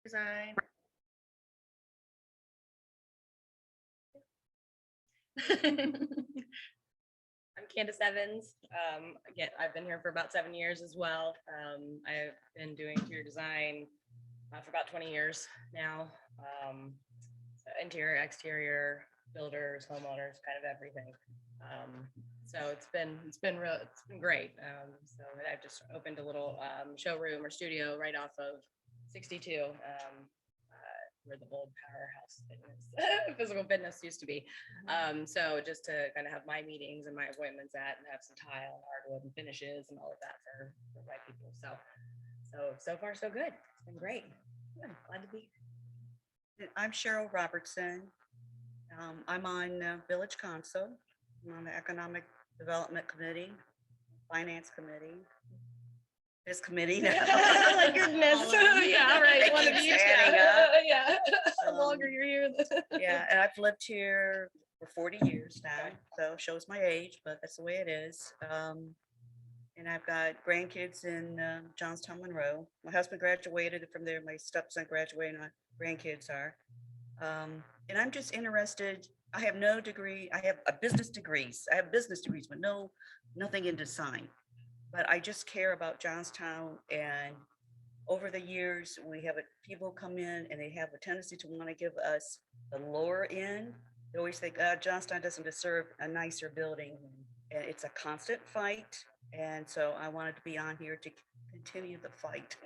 Design. I'm Candace Evans. Again, I've been here for about 7 years as well. I've been doing interior design for about 20 years now. So interior, exterior, builders, homeowners, kind of everything. So it's been great. So I've just opened a little showroom or studio right off of 62. Where the old powerhouse fitness, physical fitness used to be. So just to kind of have my meetings and my appointments at and have some tile and hardwood and finishes and all of that for my people. So far so good. It's been great. Yeah, glad to be here. I'm Cheryl Robertson. I'm on Village Council. I'm on the Economic Development Committee, Finance Committee, this committee. Oh my goodness. Yeah, right. One of each. Yeah. The longer you're here. Yeah, and I've lived here for 40 years now, so shows my age, but that's the way it is. And I've got grandkids in Johnstown, Monroe. My husband graduated from there. My stepson graduated, and my grandkids are. And I'm just interested. I have no degree. I have business degrees. I have business degrees, but nothing in design. But I just care about Johnstown. And over the years, we have people come in and they have a tendency to want to give us the lower end. They always think, Johnstown doesn't deserve a nicer building. And it's a constant fight. And so I wanted to be on here to continue the fight.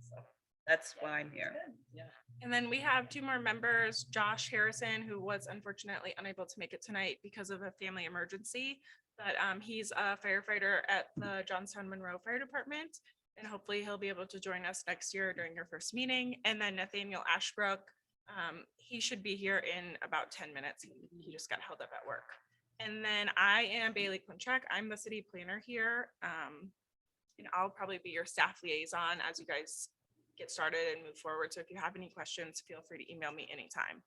So that's why I'm here. Yeah. And then we have two more members, Josh Harrison, who was unfortunately unable to make it tonight because of a family emergency. But he's a firefighter at the Johnstown Monroe Fire Department. And hopefully he'll be able to join us next year during your first meeting. And then Nathaniel Ashbrook, he should be here in about 10 minutes. He just got held up at work. And then I am Bailey Quinchak. I'm the city planner here. And I'll probably be your staff liaison as you guys get started and move forward. So if you have any questions, feel free to email me anytime.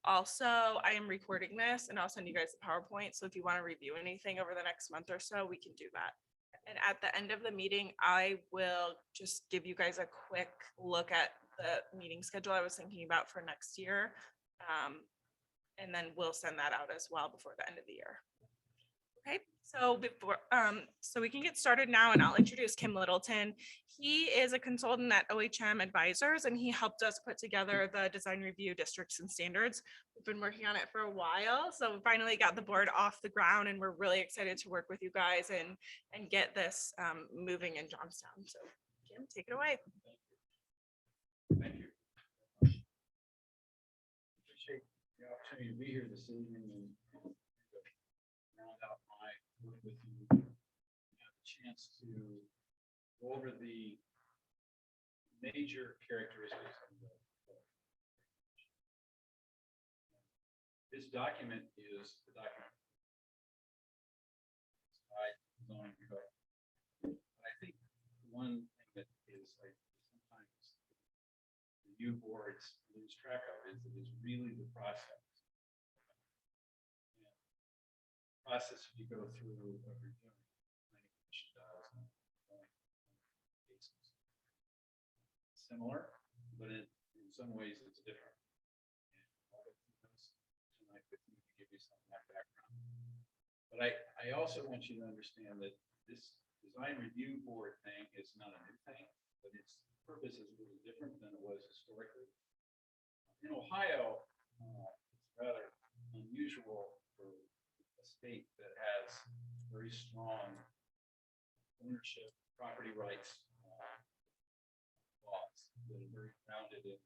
Also, I am recording this and I'll send you guys the PowerPoint. So if you want to review anything over the next month or so, we can do that. And at the end of the meeting, I will just give you guys a quick look at the meeting schedule I was thinking about for next year. And then we'll send that out as well before the end of the year. Okay, so we can get started now, and I'll introduce Kim Littleton. He is a consultant at OHM Advisors, and he helped us put together the design review districts and standards. We've been working on it for a while, so we finally got the board off the ground, and we're really excited to work with you guys and get this moving in Johnstown. So Kim, take it away. Thank you. Appreciate the opportunity to be here this evening and round out my work with you. Have a chance to go over the major characteristics of the this document is the document zoning code. I think one thing that is like sometimes the new boards lose track of is that it's really the process. Process you go through of reviewing planning commission does cases. Similar, but in some ways it's different. And I'll get through this tonight with you to give you some of that background. But I also want you to understand that this design review board thing is not a new thing, but its purpose is really different than it was historically. In Ohio, it's rather unusual for state that has very strong ownership, property rights laws that are very grounded in the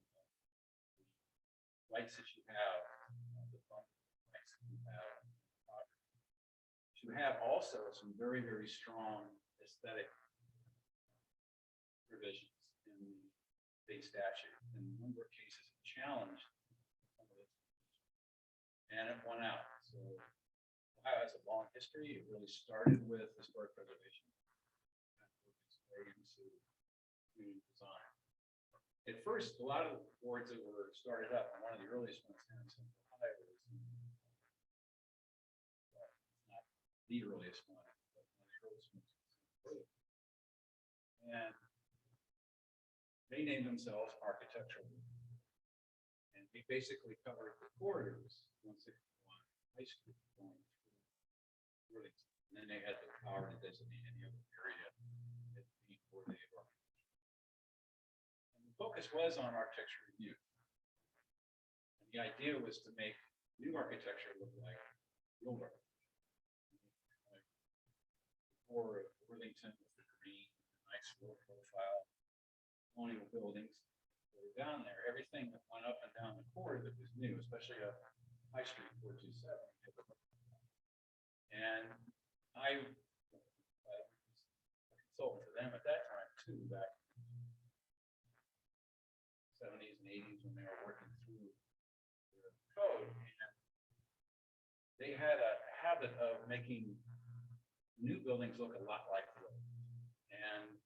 rights that you have, the rights that you have, to have also some very, very strong aesthetic provisions in the state statute. In a number of cases, it challenged some of this, and it won out. So Ohio has a long history. It really started with historic preservation and worked its way into community design. At first, a lot of the boards that were started up, and one of the earliest ones here in Central Ohio was not the earliest one, but one of the earliest ones. And they named themselves architectural. And we basically covered the corridors, 161 High Street going through Littleton. And then they had the power to designate any other area as being worthy of architecture. And the focus was on architecture review. And the idea was to make new architecture look like the old architecture. Like before Littleton with the green, nice low profile, colonial buildings. Down there, everything that went up and down the corridor that was new, especially up High Street 427. And I was a consultant for them at that time too, back in the 70s and 80s when they were working through the code. And they had a habit of making new buildings look a lot like the old. And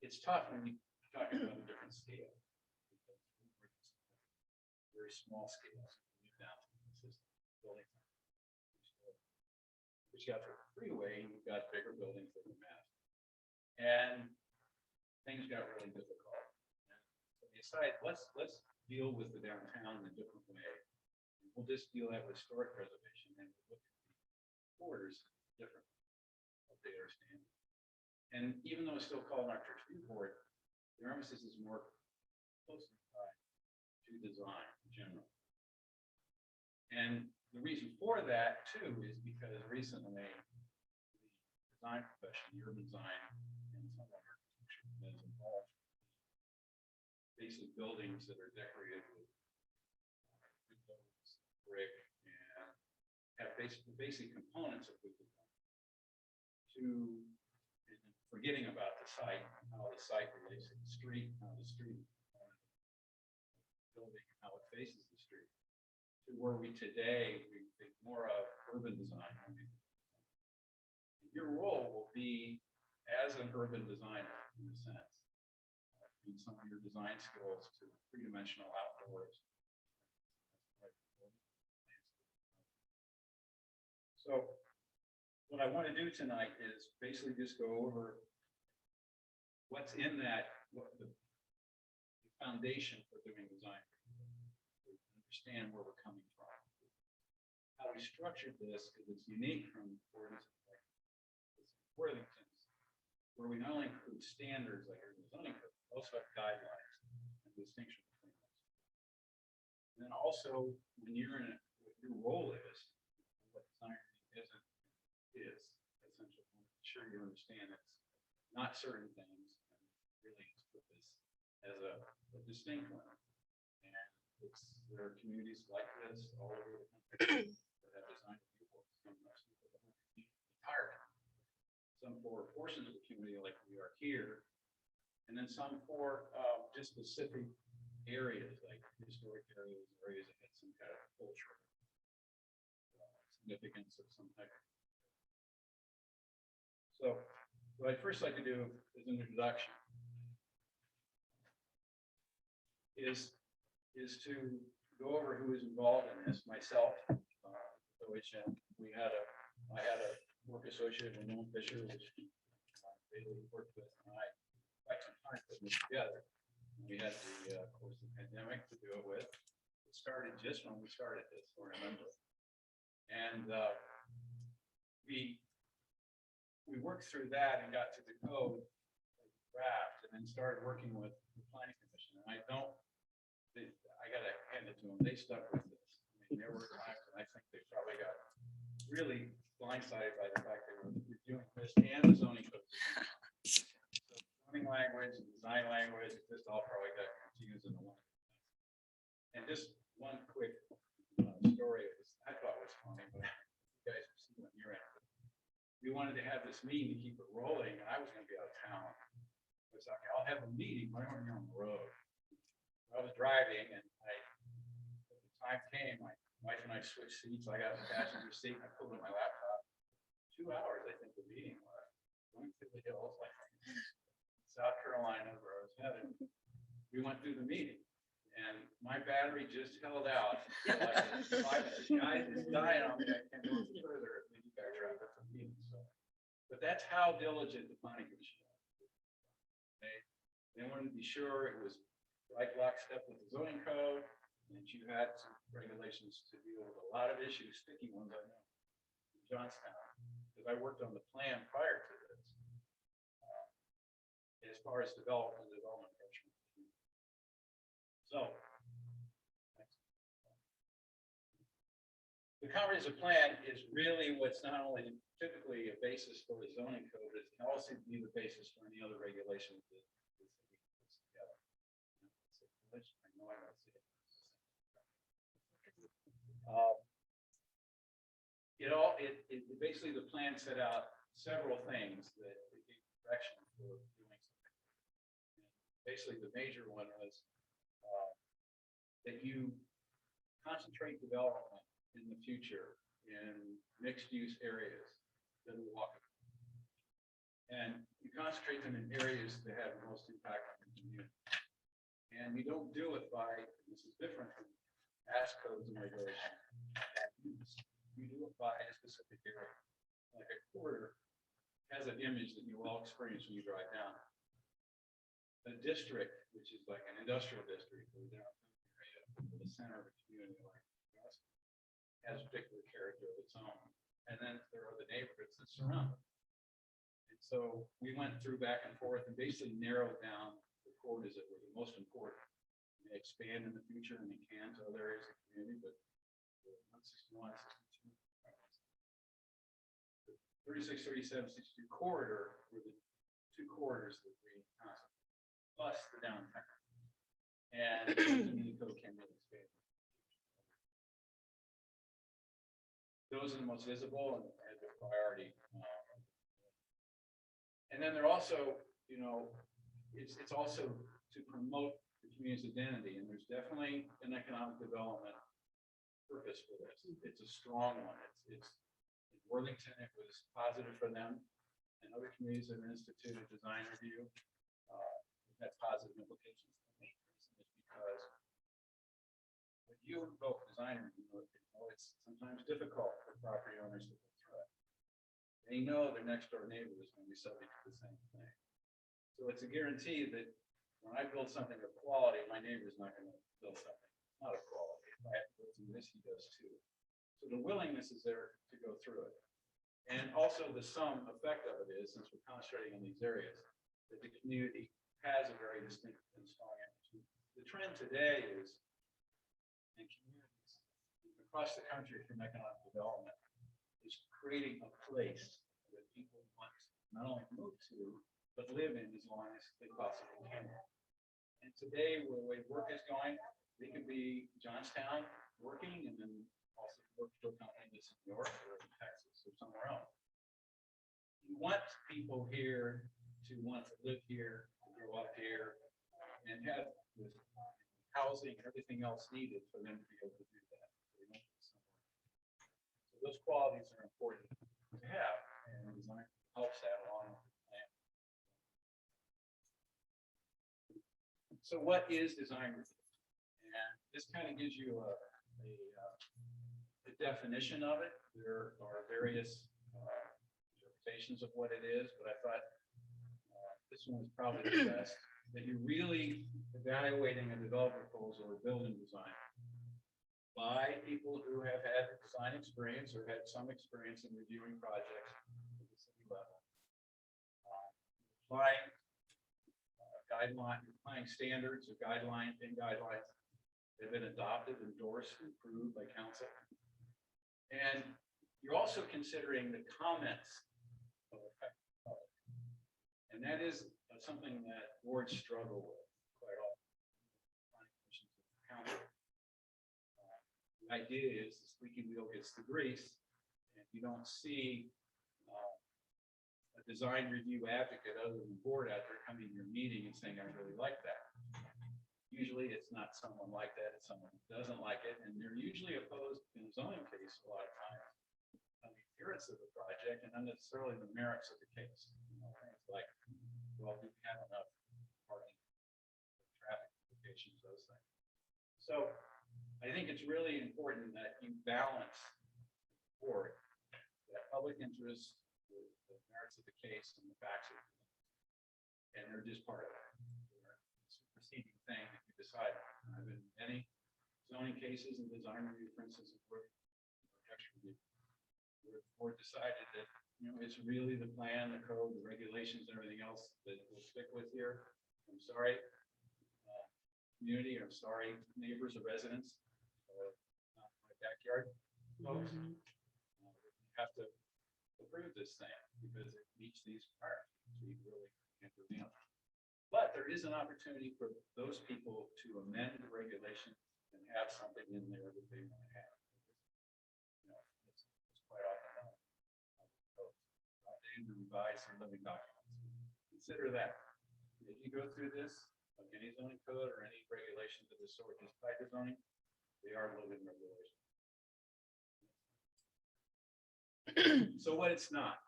it's tough when you're talking about a different scale. Very small scales, down to consistent buildings. But you got the freeway, you've got bigger buildings that are massive. And things got really difficult. And so we decided, let's deal with the downtown in a different way. We'll just deal that with historic preservation and we'll look at the corridors differently, what they understand. And even though it's still called an architecture review board, the emphasis is more closely tied to design in general. And the reason for that too is because recently the design profession, the urban design, and some of our architecture has involved basic buildings that are decorated with windows, brick, and have basic components of good design. Forgetting about the site, how the site relates to the street, how the street building, how it faces the street, to where we today we think more of urban design. Your role will be as an urban designer in a sense, in some of your design skills to three-dimensional outdoors. So what I want to do tonight is basically just go over what's in that, what the foundation for doing design, to understand where we're coming from. How we structured this, because it's unique from Worthington's, where we not only include standards like our zoning code, we also have guidelines and distinction between those. And then also, when you're in what your role is, what design isn't, is essentially make sure you understand it's not certain things, and really it's put this as a distinct one. And there are communities like this all over the country that have design people, some entire country, some for portions of the community like we are here, and then some for just specific areas like historic areas, areas that had some kind of cultural significance of some type. So what I'd first like to do as an introduction is to go over who is involved in this. Myself, which I had a work associate with Nolan Fisher, which Bailey worked with, and I quite some time putting this together. And we had the of course the pandemic to do it with. It started just when we started this, I remember. And we worked through that and got to the code draft, and then started working with the planning commission. And I gotta hand it to them. They stuck with this. I mean, there were times, and I think they probably got really blindsided by the fact they were reviewing this and the zoning code. So zoning language and design language, it just all probably got confused in the one. And just one quick story I thought was funny, but you guys will see when you're in. We wanted to have this meeting to keep it rolling, and I was going to be out of town. I was like, I'll have a meeting, but I want to be on the road. I was driving, and at the time came, my wife and I switched seats. I got in the passenger seat, and I pulled up my laptop. 2 hours, I think the meeting was. Going through the hills, like South Carolina, where I was headed. We went through the meeting, and my battery just held out. Guys, it's dying on me. I can't go further. You guys are out at the meeting. So, but that's how diligent the planning commission is. They wanted to be sure it was right lockstep with the zoning code, and that you had some regulations to deal with a lot of issues, sticky ones I know, in Johnstown, because I worked on the plan prior to this. As far as development pressure. So, the comprehensive plan is really what's not only typically a basis for the zoning code, but it can also be the basis for any other regulations that the city puts together. I know I don't see it. It basically, the plan set out several things that gave direction for doing something. Basically, the major one was that you concentrate development in the future in mixed-use areas that are walkable. And you concentrate them in areas that have the most impact on the community. And you don't do it by, this is different from past codes and regulations. You do it by a specific area. Like a corridor has an image that you all experience when you drive down. A district, which is like an industrial district or downtown area, the center of a community like us, has a particular character of its own. And then there are the neighborhoods that surround it. And so we went through back and forth and basically narrowed down the corridors that were the most important. They expand in the future and they can to other areas of the community, but 161, 62, 36, 37, 62 corridor were the two corridors that we constantly, plus the downtown. And the community code can really expand. Those are the most visible and as a priority. And then they're also, it's also to promote the community's identity. And there's definitely an economic development purpose for this. It's a strong one. It's in Worthington, it was positive for them. And other communities that have instituted design review, that's positive implications. The main reason is because when you invoke design review, it's sometimes difficult for property owners to go through it. They know their next door neighbor is going to be subject to the same thing. So it's a guarantee that when I build something of quality, my neighbor's not going to build something not of quality. If I have to go through this, he does too. So the willingness is there to go through it. And also the sum effect of it is, since we're concentrating on these areas, that the community has a very distinct and strong energy. The trend today is in communities across the country from economic development is creating a place that people want not only move to, but live in as long as they possibly can. And today, where the way work is going, they could be Johnstown working and then also work for a company that's in New York or in Texas or somewhere else. You want people here to want to live here, to grow up here, and have the housing and everything else needed for them to be able to do that. So those qualities are important to have, and design helps that along with the plan. So what is design review? And this kind of gives you a definition of it. There are various interpretations of what it is, but I thought this one was probably the best, that you're really evaluating a developer proposal or building design by people who have had design experience or had some experience in reviewing projects at the city level. Applying applying standards or guidelines that have been adopted, endorsed, and approved by council. And you're also considering the comments of the public. And that is something that boards struggle with quite often. The idea is the squeaky wheel gets the grease, and if you don't see a design review advocate other than the board out there coming to your meeting and saying, I really like that. Usually it's not someone like that, it's someone who doesn't like it, and they're usually opposed in the zoning case a lot of times on the appearance of the project and not necessarily the merits of the case. Things like, well, do we have enough parking, traffic implications, those things. So I think it's really important that you balance for that public interest with the merits of the case and the facts of it. And they're just part of it. thing that you decide on. I've been in many zoning cases and design review, for instance, where the board decided that, it's really the plan, the code, the regulations, and everything else that we'll stick with here. I'm sorry, community, I'm sorry, neighbors or residents, not my backyard folks. Mhm. We have to approve this thing because it meets these requirements. We really can't do anything. But there is an opportunity for those people to amend the regulation and have something in there that they want to have. It's quite often done. Updated and revised and living documents. Consider that. If you go through this, like any zoning code or any regulations of this sort, just type of zoning, they are living regulations. So what it's not.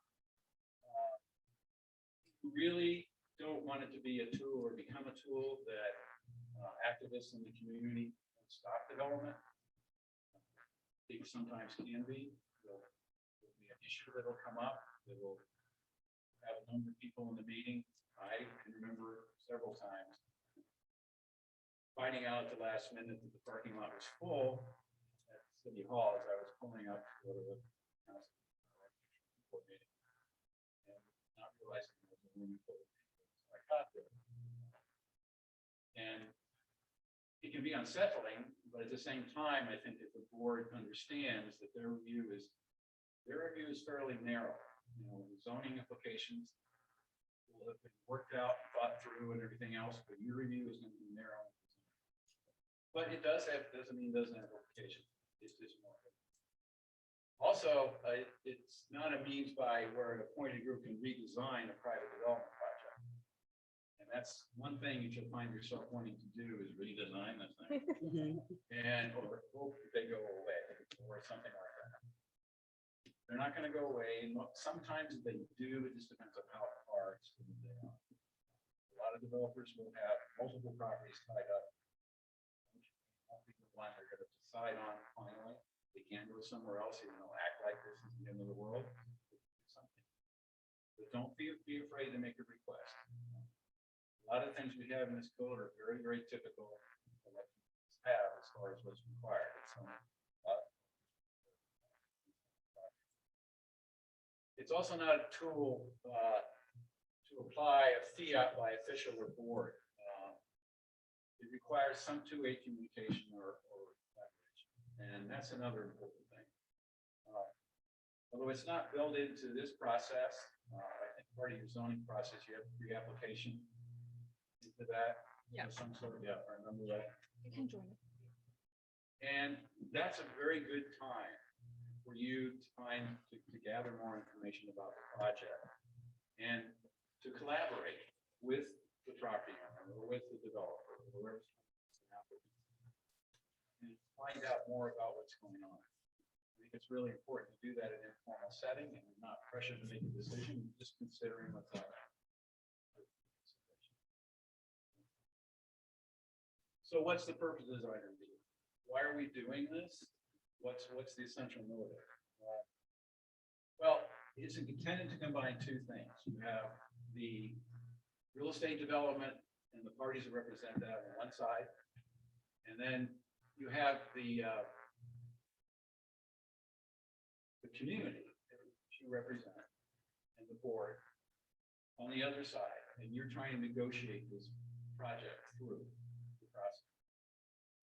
You really don't want it to be a tool or become a tool that activists in the community stop development. It sometimes can be. There'll be an issue that'll come up that will have a number of people in the meeting. I can remember several times finding out at the last minute that the parking lot was full at City Hall as I was pulling up to go to the council meeting and not realizing there was a room full of people. So I got there. And it can be unsettling, but at the same time, I think that the board understands that their review is fairly narrow. Zoning applications will have been worked out, thought through, and everything else, but your review is going to be narrow. But it doesn't mean it doesn't have applications. It's just more. Also, it's not a means by where an appointed group can redesign a private development project. And that's one thing that you'll find yourself wanting to do is redesign this thing. Mhm. And or hope that they go away or something like that. They're not going to go away. Sometimes they do. It just depends on how hard they are. A lot of developers will have multiple properties tied up. The one they're going to decide on finally. They can't go somewhere else, even though act like this is the end of the world. Something. But don't be afraid to make a request. A lot of things we have in this code are very, very typical of what we have as far as what's required. It's also not a tool to apply a fiat by official or board. It requires some two-way communication or collaboration, and that's another important thing. Although it's not built into this process, I think part of your zoning process, you have pre-application into that. Yeah. Some sort of, I remember that. You can join it. And that's a very good time for you to gather more information about the project and to collaborate with the property owner or with the developer or whoever and find out more about what's going on. I think it's really important to do that in an informal setting and not pressure to make a decision, just considering what's out there. So what's the purpose of design review? Why are we doing this? What's the essential motive? Well, it's intended to combine two things. You have the real estate development and the parties that represent that on one side, and then you have the community that you represent and the board on the other side, and you're trying to negotiate this project through the process.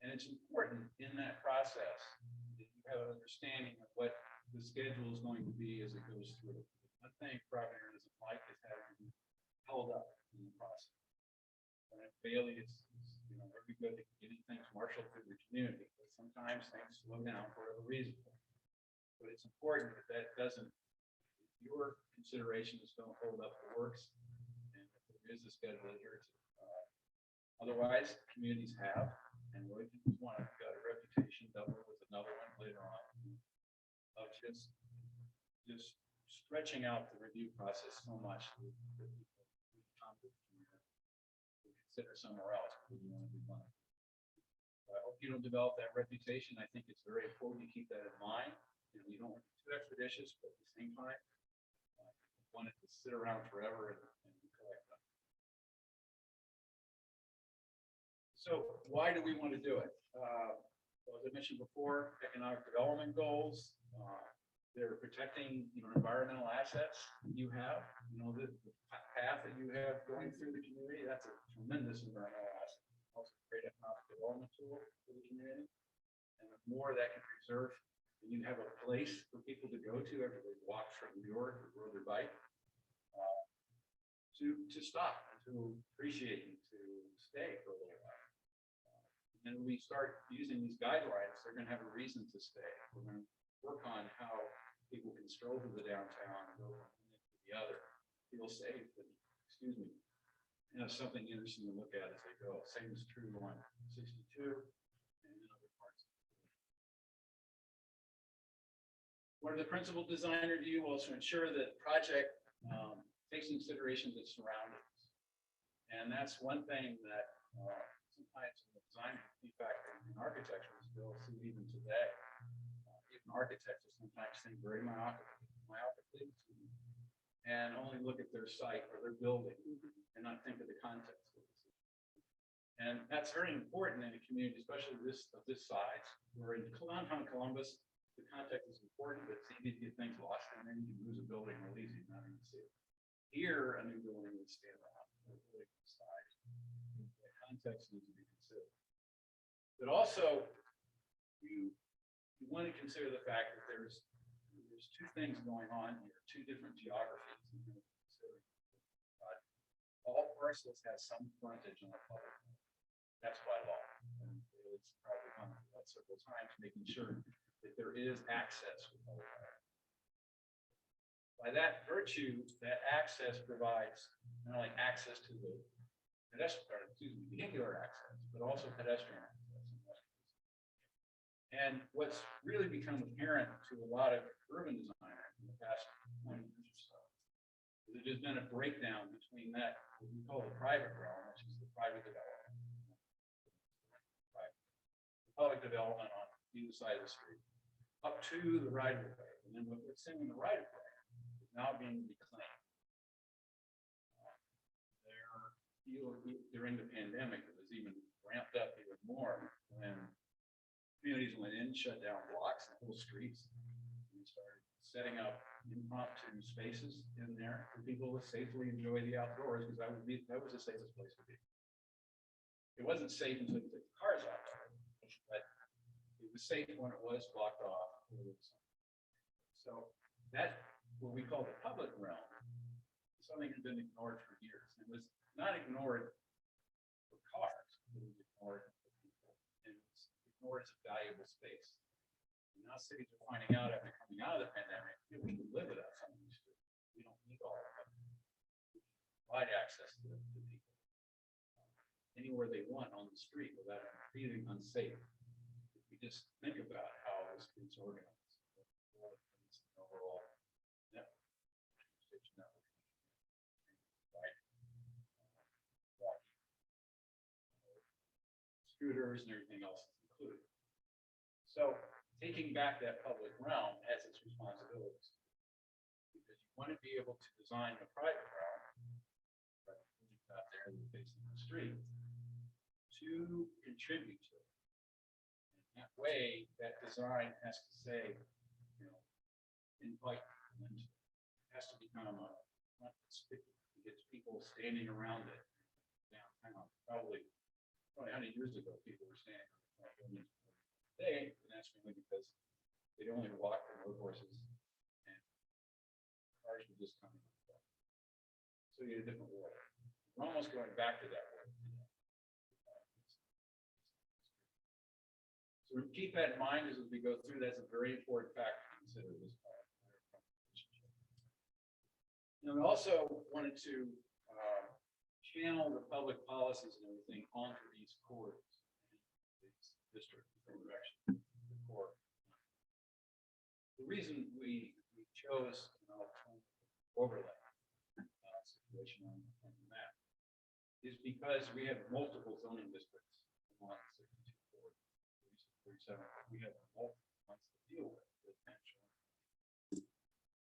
And it's important in that process that you have an understanding of what the schedule is going to be as it goes through. One thing property owner doesn't like is having held up in the process. And at Bailey, it's very good at getting things marshaled through the community, but sometimes things slow down for whatever reason. But it's important that doesn't, your considerations don't hold up the works, and if there is a schedule adhered to. Otherwise, communities have, and what if one got a reputation double with another one later on, of just stretching out the review process so much that people come to the community and consider somewhere else because you want to do fun. I hope you don't develop that reputation. I think it's very important to keep that in mind. You don't want to be too expeditious, but at the same time, you want it to sit around forever and collect them. So why do we want to do it? Well, as I mentioned before, economic development goals, they're protecting, environmental assets you have, the path that you have going through the community, that's a tremendous environmental asset. Also a great economic development tool for the community. And the more that can preserve, and you have a place for people to go to after they walk from New York or rode their bike, to stop, and to appreciate and to stay for a little while. And when we start using these guidelines, they're going to have a reason to stay. We're going to work on how people can stroll through the downtown and go from one end to the other, feel safe, and, have something interesting to look at as they go. Same is true on 62 and in other parts. What are the principal design review? Well, to ensure that the project takes into consideration its surroundings. And that's one thing that sometimes in the design, in fact, in architecture, we still see even today. Even architects sometimes think very myopically and only look at their site or their building and not think of the context of it. And that's very important in a community, especially of this size. We're in downtown Columbus. The context is important, but it's easy to get things lost, and then you can lose a building real easy and not even see it. Here, a new building would stand out. Really good size. The context needs to be considered. But also, you want to consider the fact that there's two things going on here, two different geographies. All parcels have some frontage on a public road. That's by law. And it's probably gone through that several times, making sure that there is access to public road. By that virtue, that access provides not only access to the vehicular access, but also pedestrian access. And what's really become apparent to a lot of urban designers in the past 20 years or so is there's been a breakdown between that, what we call the private realm, which is the private development, public development on either side of the street, up to the right of way. And then what's in the right of way is now being reclaimed. During the pandemic, it was even ramped up even more when communities went in, shut down blocks and whole streets, and started setting up impromptu spaces in there for people to safely enjoy the outdoors, because that was the safest place to be. It wasn't safe until you took the cars off of it, but it was safe when it was blocked off. So that, what we call the public realm, is something that's been ignored for years. It was not ignored for cars, it was ignored for people, and it was ignored as a valuable space. And now cities are finding out after coming out of the pandemic, we can live without some of these streets. We don't need all of them. We can provide access to people anywhere they want on the street without feeling unsafe. If we just think about how the streets organized, overall network, scooters and everything else is included. So taking back that public realm has its responsibilities, because you want to be able to design the private realm, but out there facing the street, to contribute to it. And that way, that design has to say, invite them into it. It has to become not conspicuous. It gets people standing around it downtown. Probably 100 years ago, people were standing on the buildings. Today, and that's mainly because they'd only walk their road horses, and cars were just coming. So you get a different world. We're almost going back to that world. So keep that in mind as we go through. That's a very important factor to consider this part. And we also wanted to channel the public policies and everything onto these corridors, these district direction, the core. The reason we chose an overlay situation on the map is because we have multiple zoning districts along 62, 37. We have multiple ones to deal with potentially.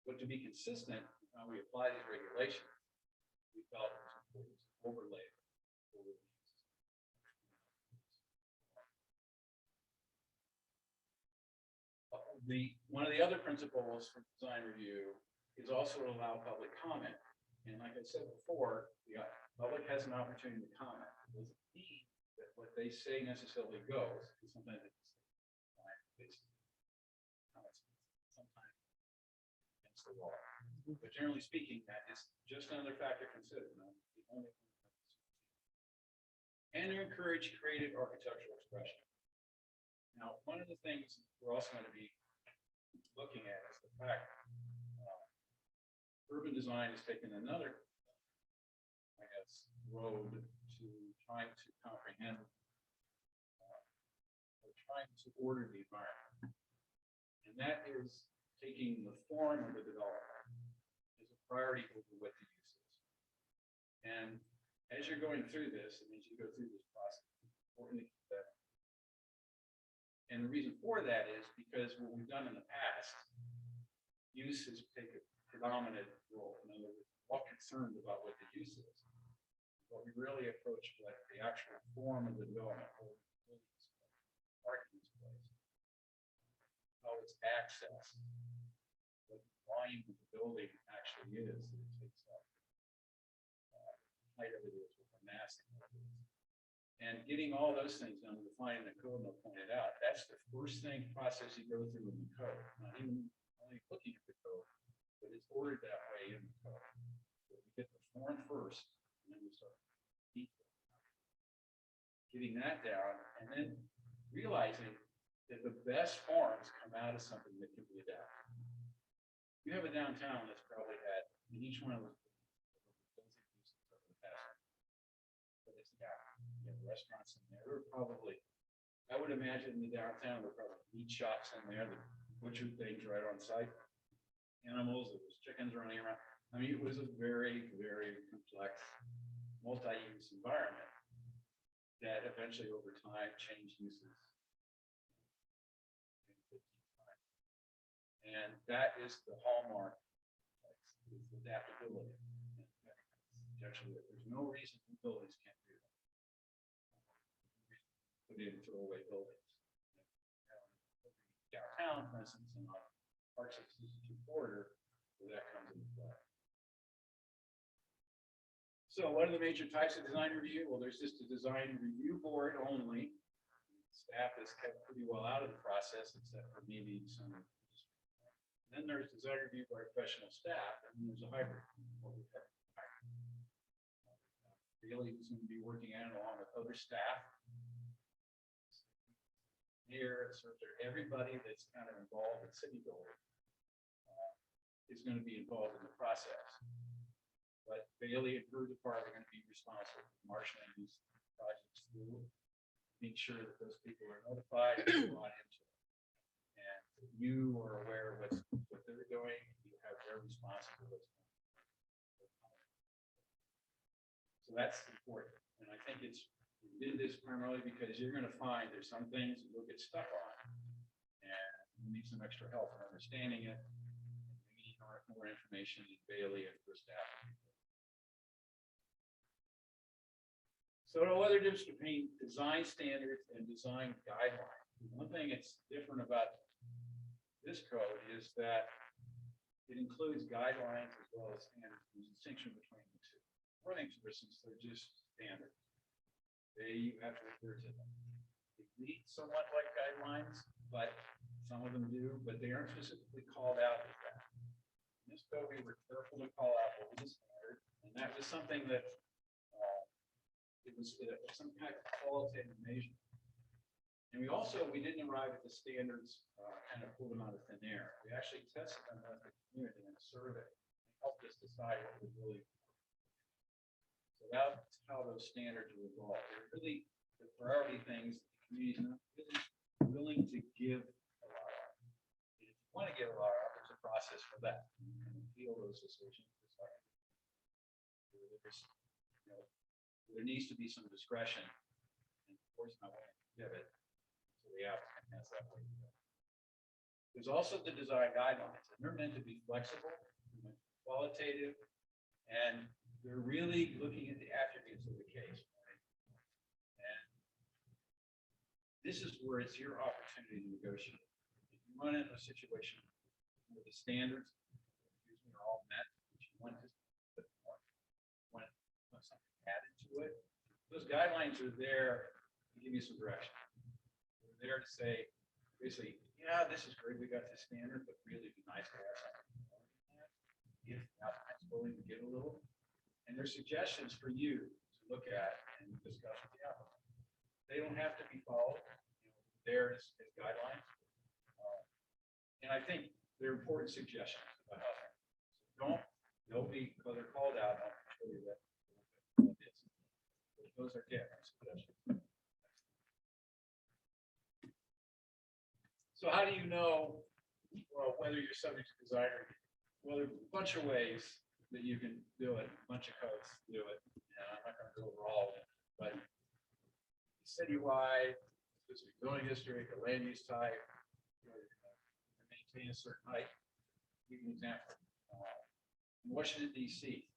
But to be consistent, how we apply these regulations, we felt it was important to overlay over these one of the other principles for design review is also to allow public comment. And like I said before, the public has an opportunity to comment. It doesn't mean that what they say necessarily goes, because sometimes it's sometimes against the law. But generally speaking, that is just another factor considered. Not the only one. And to encourage creative architectural expression. Now, one of the things we're also going to be looking at is the fact urban design has taken another, I guess, road to trying to comprehend or trying to order the environment. And that is taking the form of the development as a priority over what the use is. And as you're going through this, and as you go through this process, it's important to keep that. And the reason for that is because what we've done in the past, use has taken a predominant role. In other words, we're concerned about what the use is. But we really approach like the actual form of the development, parking place, how it's accessed, what the volume of the building actually is that it takes up, height of it is, what the massing of it is. And getting all those things done, defining the code, and pointed out, that's the first thing process you go through in the code. Not even only looking at the code, but it's ordered that way in the code. So we get the form first, and then we start getting that down, and then realizing that the best forms come out of something that can be adapted. You have a downtown that's probably had in each one of those but it's got restaurants in there. There were probably, I would imagine in the downtown there were probably meat shops in there that butchered things right on site. Animals, there was chickens running around. I mean, it was a very, very complex, multi-use environment that eventually over time changed uses. And that is the hallmark, is adaptability. Actually, there's no reason buildings can't do that. Put in throwaway buildings. Downtown, for instance, in our Park 62 corridor, where that comes into play. So what are the major types of design review? Well, there's just a design review board only. Staff is kept pretty well out of the process, except for maybe some. Then there's design review by professional staff, and then there's a hybrid. Really soon to be working on it along with other staff. Here, so everybody that's kind of involved in city building is going to be involved in the process. But Bailey and her department are going to be responsible for marshaling these projects through, make sure that those people are notified and brought into it. And you are aware of what they're doing. You have their responsibility. So that's important. And I think we did this primarily because you're going to find there's some things you'll get stuck on. And you need some extra help in understanding it. And you need more information in Bailey and for staff. So what are the difference between design standards and design guidelines? One thing that's different about this code is that it includes guidelines as well as standards. There's a distinction between the two. For instance, they're just standards. You have to refer to them. They read somewhat like guidelines, but some of them do, but they aren't specifically called out as that. In this code, we were careful to call out what was a standard, and that was something that it was some kind of qualitative measure. And we didn't arrive at the standards kind of pull them out of thin air. We actually tested them with the community in a survey and helped us decide what was really important. So that's how those standards will evolve. They're really the priority things that the community is not really willing to give a lot of. If you want to give a lot of, there's a process for that. You can appeal those decisions. There needs to be some discretion, and of course, not willing to give it, so the applicant has that way to go. There's also the design guidelines, and they're meant to be flexible, qualitative, and they're really looking at the attributes of the case. Right? And this is where it's your opportunity to negotiate. If you you run into a situation where the standards are all met, but you want to put more, want something added to it. Those guidelines are there to give you some direction. They're there to say, basically, yeah, this is great, we got this standard, but really it'd be nice to have something more than that. If applicant's willing to give a little, and there's suggestions for you to look at and discuss with the applicant. They don't have to be followed. There is guidelines. And I think they're important suggestions about how to. So they'll be, because they're called out, I'll show you that. Those are different suggestions. So how do you know, well, whether you're subject to design or, well, there's a bunch of ways that you can do it, a bunch of codes to do it. And I'm not going to go over all of it, but citywide, specific zoning district, a land use type, maintain a certain height. Give you an example. In Washington, D.C.,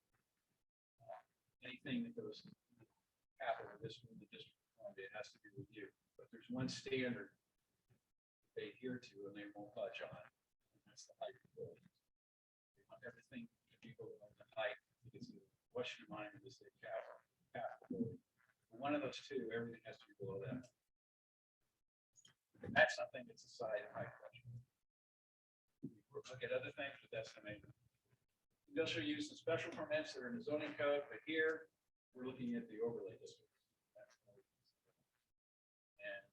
anything that goes to the capital district, the District of Columbia, has to be reviewed. But there's one standard they adhere to and they won't budge on, and that's the height of the building. They want everything to be below the height because of Washington Monument is the capital building. One of those two, everything has to be below that. And that's something that's a side of my question. We'll look at other things, but that's the main one. Industrial use and special permits that are in the zoning code, but here we're looking at the overlay district. And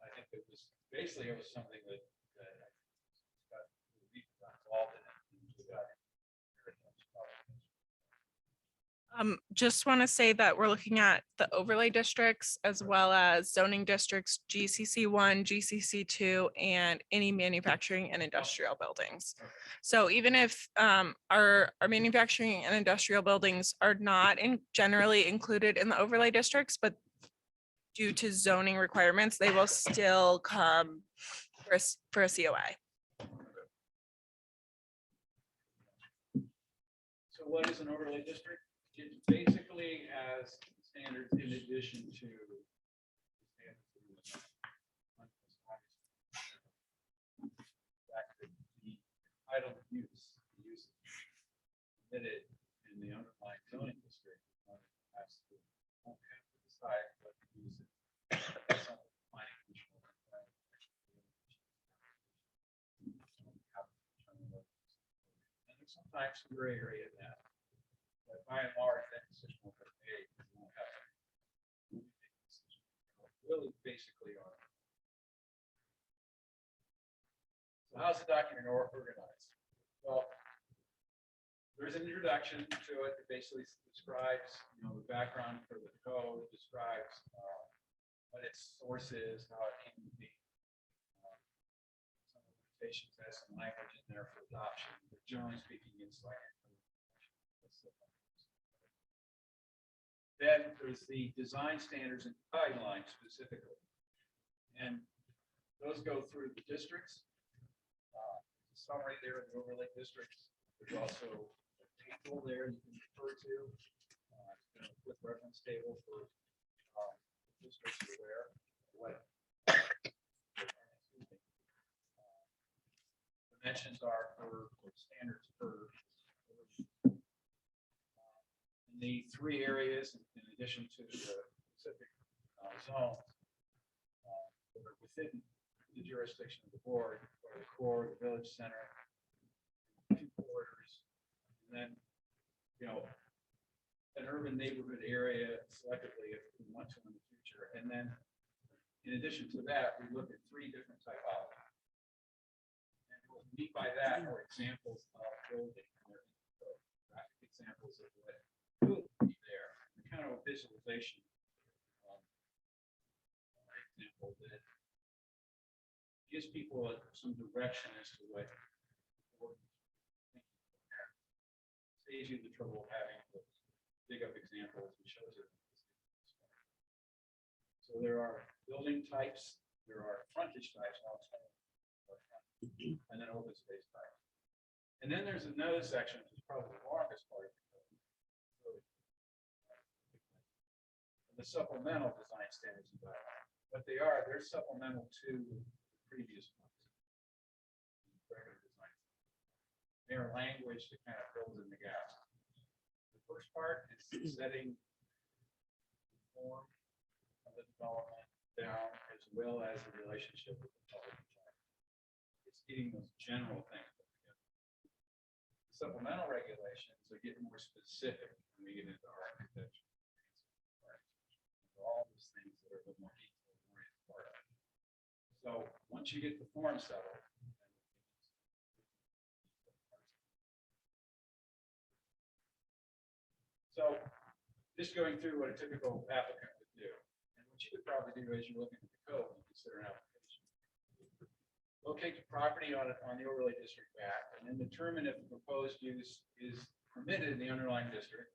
I think it was basically it was something that got involved in it. Just want to say that we're looking at the overlay districts as well as zoning districts, GCC1, GCC2, and any manufacturing and industrial buildings. So even if our manufacturing and industrial buildings are not generally included in the overlay districts, but due to zoning requirements, they will still come for a COI. So what is an overlay district? It basically has standards in addition to the entitled use permitted in the underlying zoning district. Has to won't have to decide what to use it. And there's sometimes some gray area in that. But by and large, that decision will be made. You won't have to make a decision. Really, basically, are. So, how's the document organized? Well, there's an introduction to it that basically describes, the background for the code, describes what its source is, how it came to be. Some limitations has some language in there for adoption, but generally speaking, it's like. Then there's the design standards and guidelines specifically. And those go through the districts. Summary there in the overlay districts. There's also a table there you can refer to. With reference table for districts aware what dimensions are for standards for the three areas, in addition to the specific zones that are within the jurisdiction of the board, or the core, the village center, two corridors, and then, an urban neighborhood area selectively if we want to in the future. And then, in addition to that, we look at three different typologies. And what we mean by that are examples of building, graphic examples of what could be there, the kind of a visualization example that gives people some direction as to what saves you the trouble of having to dig up examples and shows it. So there are building types, there are frontage types, and then open space types. And then there's another section, which is probably the longest part. The supplemental design standards and guidelines. What they are, they're supplemental to the previous ones. their language that kind of fills in the gaps. The first part is setting the form of the development down as well as the relationship with the public. It's getting those general things put together. Supplemental regulations are getting more specific when we get into architecture. All those things that are a little more detailed oriented part of it. So once you get the form settled, so just going through what a typical applicant would do, and what you would probably do as you're looking at the code and consider an application. Locate the property on the overlay district map, and then determine if the proposed use is permitted in the underlying district,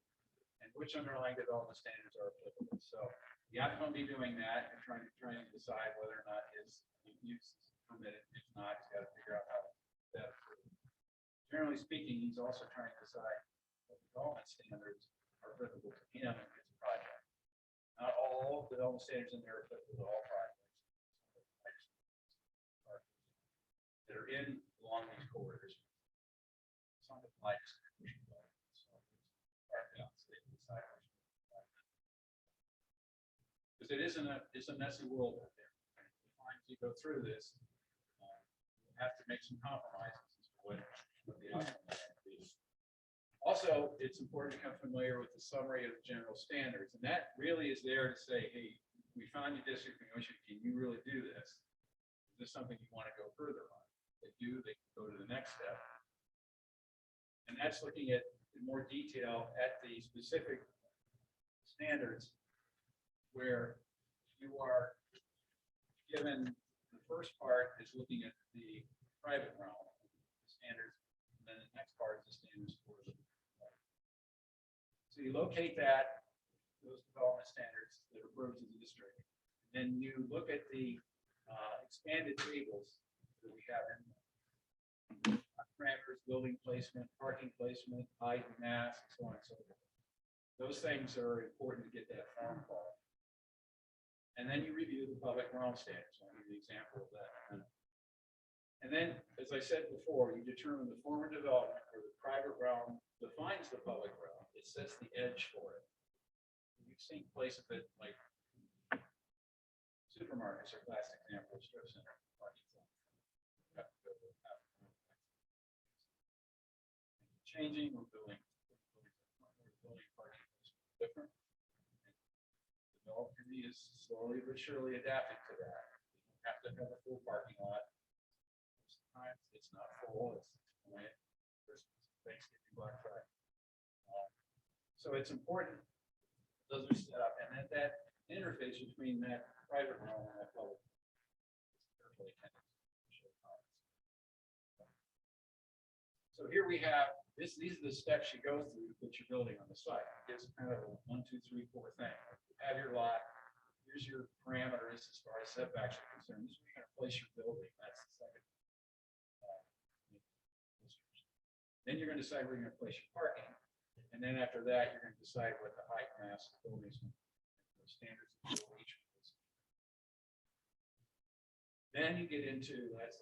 and which underlying development standards are applicable. So the applicant will be doing that and trying to decide whether or not his use is permitted. If not, he's got to figure out how to get that approved. Generally speaking, he's also trying to decide what development standards are applicable to him and his project. Not all development standards in there are applicable to all projects that are in along these corridors. Some apply to commercial development, so because it's a messy world out there. As you go through this, you have to make some compromises as to what the outcome will be. Also, it's important to become familiar with the summary of the general standards, and that really is there to say, hey, we found your district, can you really do this? Is this something you want to go further on? If they do, they can go to the next step. And that's looking at in more detail at the specific standards where you are given the first part is looking at the private realm standards, and then the next part is the standards for the so you locate those development standards that are approved to the district. And then you look at the expanded tables that we have in parameters, building placement, parking placement, height, mass, and so on and so forth. Those things are important to get that form call. And then you review the public realm standards. I'll give you an example of that. And then, as I said before, you determine the form of development where the private realm defines the public realm. It sets the edge for it. You've seen places that like supermarkets are classic examples, strip center, parking zone. Changing or building parking different. Development is slowly but surely adapting to that. You have to have a full parking lot. Sometimes it's not full, it's Christmas, Thanksgiving, Black Friday. So it's important those are set up, and that interface between that private realm and that public is carefully tended to show comments. So here we have these are the steps you go through to put your building on the site. It's kind of a 1, 2, 3, 4 thing. You have your lot. Here's your parameters as far as setbacks are concerned. This is where you're going to place your building. That's the second. Then you're going to decide where you're going to place your parking. And then after that, you're going to decide what the height, mass, buildings, the standards of each of those. Then you get into that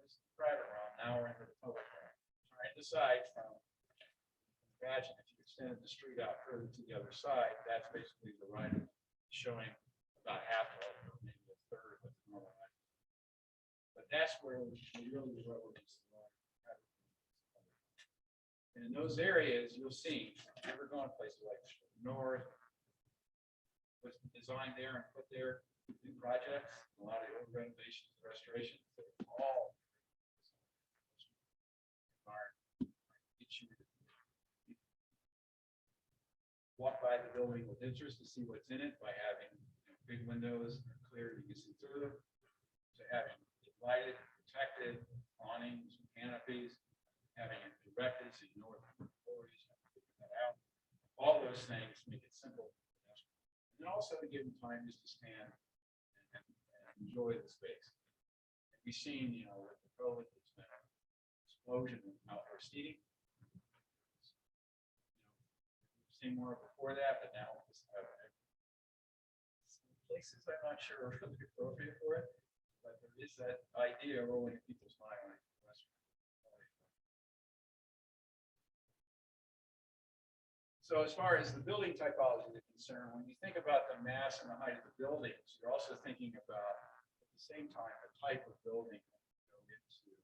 was the private realm. Now we're into the public realm. Trying to decide from, imagine if you extended the street out further to the other side, that's basically the right of showing about half of it, or maybe a third of the normal right. But that's where we really rubber meets the road. And in those areas, you'll see, if you've ever gone places like North, was designed there and put there, new projects, a lot of old renovations, restorations, they're all walk by the building with interest to see what's in it by having big windows, they're clear, you can see through them. So having it lighted, protected, awnings, canopies, having it directed so you know where the employees have to figure that out. All those things make it simple. And then also to give them time just to stand and enjoy the space. And we've seen, with the COVID, there's been an explosion in outdoor seating. We've seen more before that, but now it's some places I'm not sure are really appropriate for it. But there is that idea rolling in people's mind. So as far as the building typology is concerned, when you think about the mass and the height of the buildings, you're also thinking about, at the same time, the type of building that you go into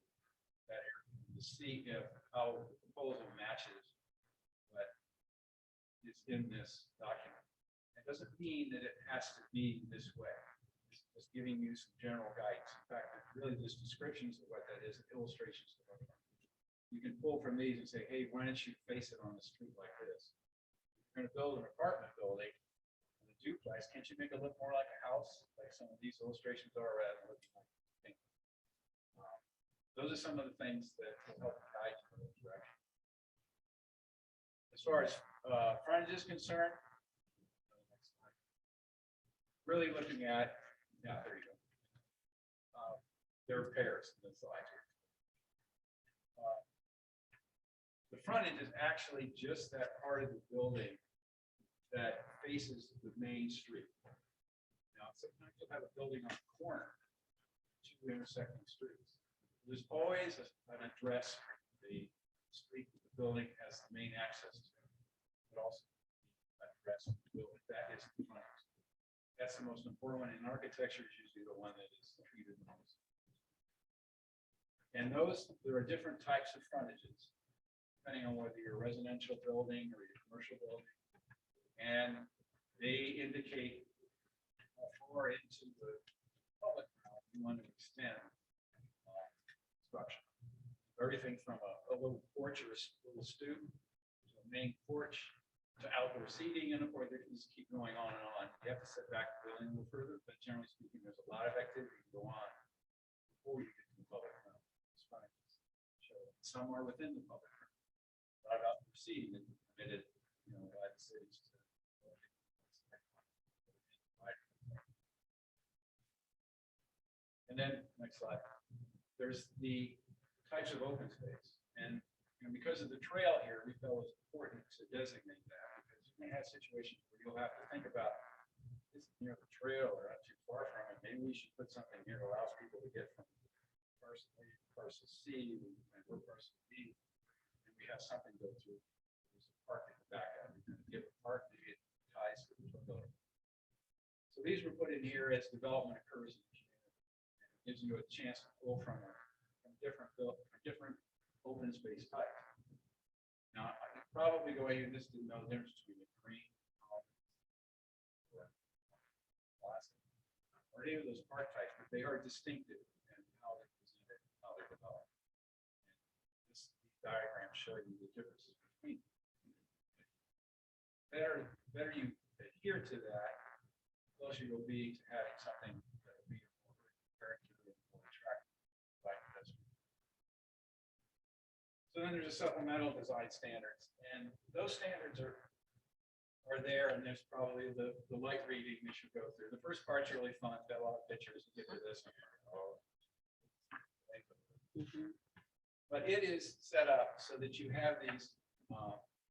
that area to see if how the proposal matches what is in this document. It doesn't mean that it has to be this way. It's just giving you some general guidance. In fact, it's really just descriptions of what that is, and illustrations of what that is. You can pull from these and say, hey, why don't you face it on the street like this? You're going to build an apartment building, a duplex. Can't you make it look more like a house, like some of these illustrations are rather than looking like a thing? Those are some of the things that will help guide you in that direction. As far as frontage is concerned, really looking at, yeah, there you go. There are pairs in the slide here. The frontage is actually just that part of the building that faces the main street. Now, sometimes you'll have a building on the corner, two intersecting streets. There's always an address, the street that the building has the main access to, but also an address of the building. That is the frontage. That's the most important one. In architecture, is usually the one that is treated the most. And there are different types of frontages, depending on whether you're a residential building or your commercial building. And they indicate how far into the public realm you want to extend structure. Everything from a little porch or a little stoop to a main porch to outdoor seating, and or they can just keep going on and on. You have to set back the building a little further, but generally speaking, there's a lot of activity to go on before you get to the public realm. Some are within the public realm. A lot of outdoor seating is permitted, by the cities to. And then next slide. There's the types of open space, and because of the trail here, we felt it was important to designate that, because you may have situations where you'll have to think about, is it near the trail or not too far from it? Maybe we should put something here that allows people to get from parcel A to parcel C, and we're parcel B, and we have something to go through. There's a park in the back of it. We're going to give a park, maybe it ties to the building. So these were put in here as development occurs in the community. It gives you a chance to pull from different open space types. Now, I could probably go ahead and just know the difference between the green or plastic or any of those park types, but they are distinctive in how they're presented, how they're developed. And these diagrams show you the differences between them. Better you adhere to that, the closer you'll be to having something that will be more characteristic, more attractive, like this. So then there's a supplemental design standards, and those standards are there, and there's probably the light reading we should go through. The first part's really fun, got a lot of pictures to get to this. But it is set up so that you have these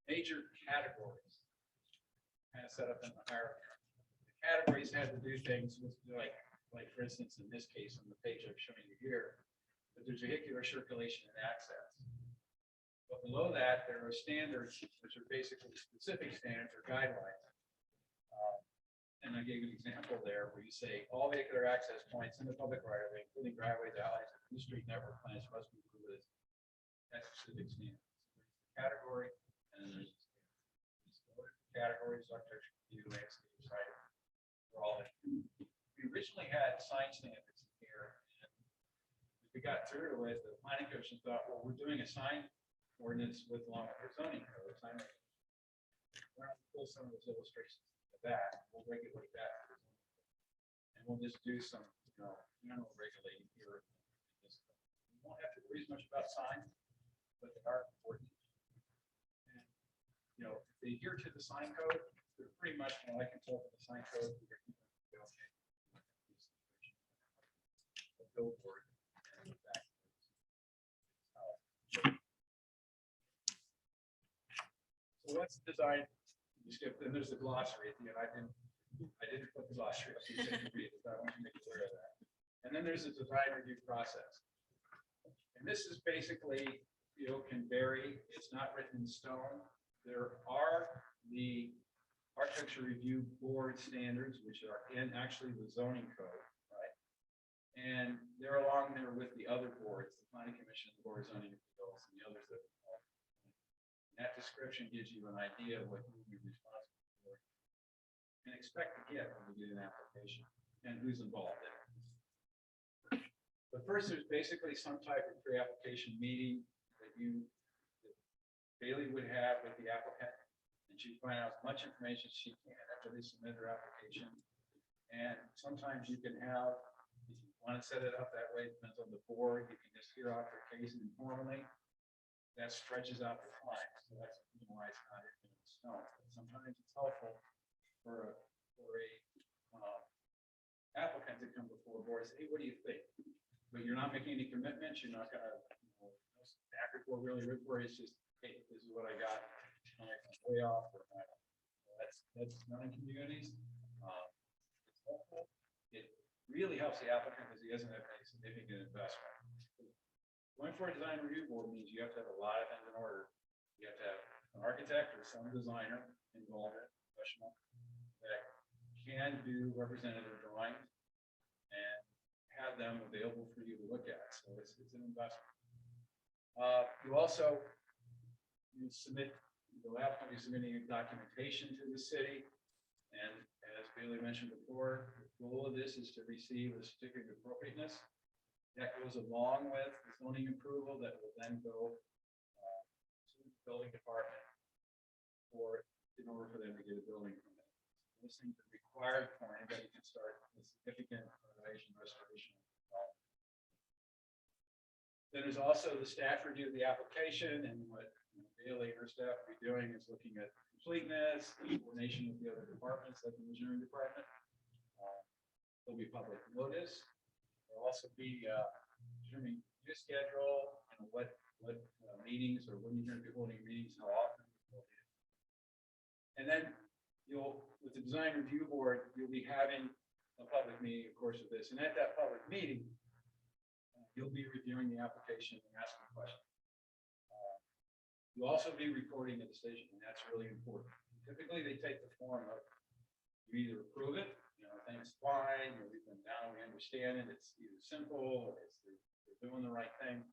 major categories kind of set up in the hierarchy. The categories have to do things with, like for instance, in this case, on the page I'm showing you here, that there's vehicular circulation and access. But below that, there are standards, which are basically specific standards or guidelines. And I gave an example there where you say all vehicular access points in the public right of way, including driveways, alleys, and the street network plans must be included as specific standards. There's the category, and then there's categories, architecture, view, landscape, site. We're all in. We originally had sign standards here, and we got through with the planning commission thought, well, we're doing a sign ordinance with along with our zoning code. We're going to pull some of those illustrations to that. We'll regulate that, and we'll just do some, general regulating here. We won't have to worry as much about signs, but they are important. And, if they adhere to the sign code, they're pretty much, when I can tell from the sign code, they're okay. The billboard and the back. So what's the design? You skip, then there's the glossary at the end. I didn't put the glossary up, so you can read it. I want you to make aware of that. And then there's the design review process. And this is basically, can vary. It's not written in stone. there are the architecture review board standards, which are in actually the zoning code, right? And they're along there with the other boards, the planning commission, the board of zoning appeals, and the others that. That description gives you an idea of what you'll be responsible for and expect to get when you get an application and who's involved in it. But first, there's basically some type of pre-application meeting that Bailey would have with the applicant, and she'd find out as much information as she can after they submit their application. And sometimes you can have, if you want to set it up that way, it depends on the board, you can just hear out their case informally. That stretches out the time, so that's why it's not in stone. But sometimes it's helpful for a applicant to come before a board and say, hey, what do you think? But you're not making any commitments. You're not gonna, back report really report. It's just, hey, this is what I got. I'm way off. Or that's not in communities. It's helpful. It really helps the applicant because he doesn't have any significant investment. Going for a design review board means you have to have a lot of things in order. You have to have an architect or some designer involved, professional, that can do representative drawings and have them available for you to look at. So it's an investment. You also submit, the applicant will be submitting documentation to the city. And as Bailey mentioned before, the goal of this is to receive a certificate of appropriateness. That goes along with the zoning approval that will then go to the building department in order for them to get a building permit. Those things are required for anybody who can start a significant renovation, restoration. Then there's also the staff review of the application, and what Bailey and her staff will be doing is looking at completeness, coordination with the other departments, like the engineering department. There'll be public notice. There'll also be determining your schedule and what meetings or when you're going to be holding meetings, how often. And then with the design review board, you'll be having a public meeting, of course, with this. And at that public meeting, you'll be reviewing the application and asking questions. You'll also be recording the decision, and that's really important. Typically, they take the form of you either approve it, things fine, or we've been down, we understand it, it's either simple, or it's they're doing the right thing.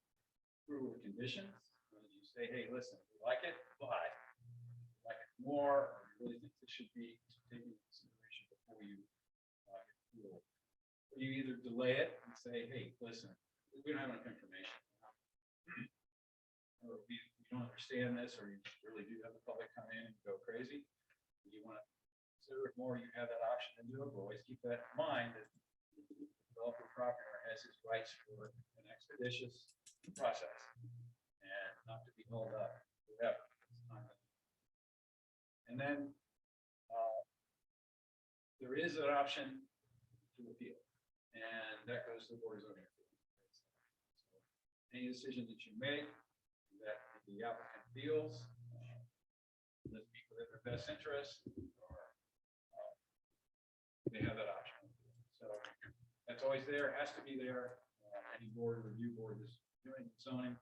Approval of conditions, when you say, hey, listen, we like it, but we like it more, or you really think this should be taken into consideration before you get approval. Or you either delay it and say, hey, listen, we don't have enough information. Or we don't understand this, or you really do have the public come in and go crazy. You want to consider it more, you have that option to do it, but always keep that in mind that the developer property owner has his rights for an expeditious process and not to be held up forever. And then there is an option to appeal, and that goes to the board of zoning appeals. So any decision that you make that the applicant feels doesn't meet within their best interest, or they have that option. So that's always there, has to be there. Any board, review board is doing zoning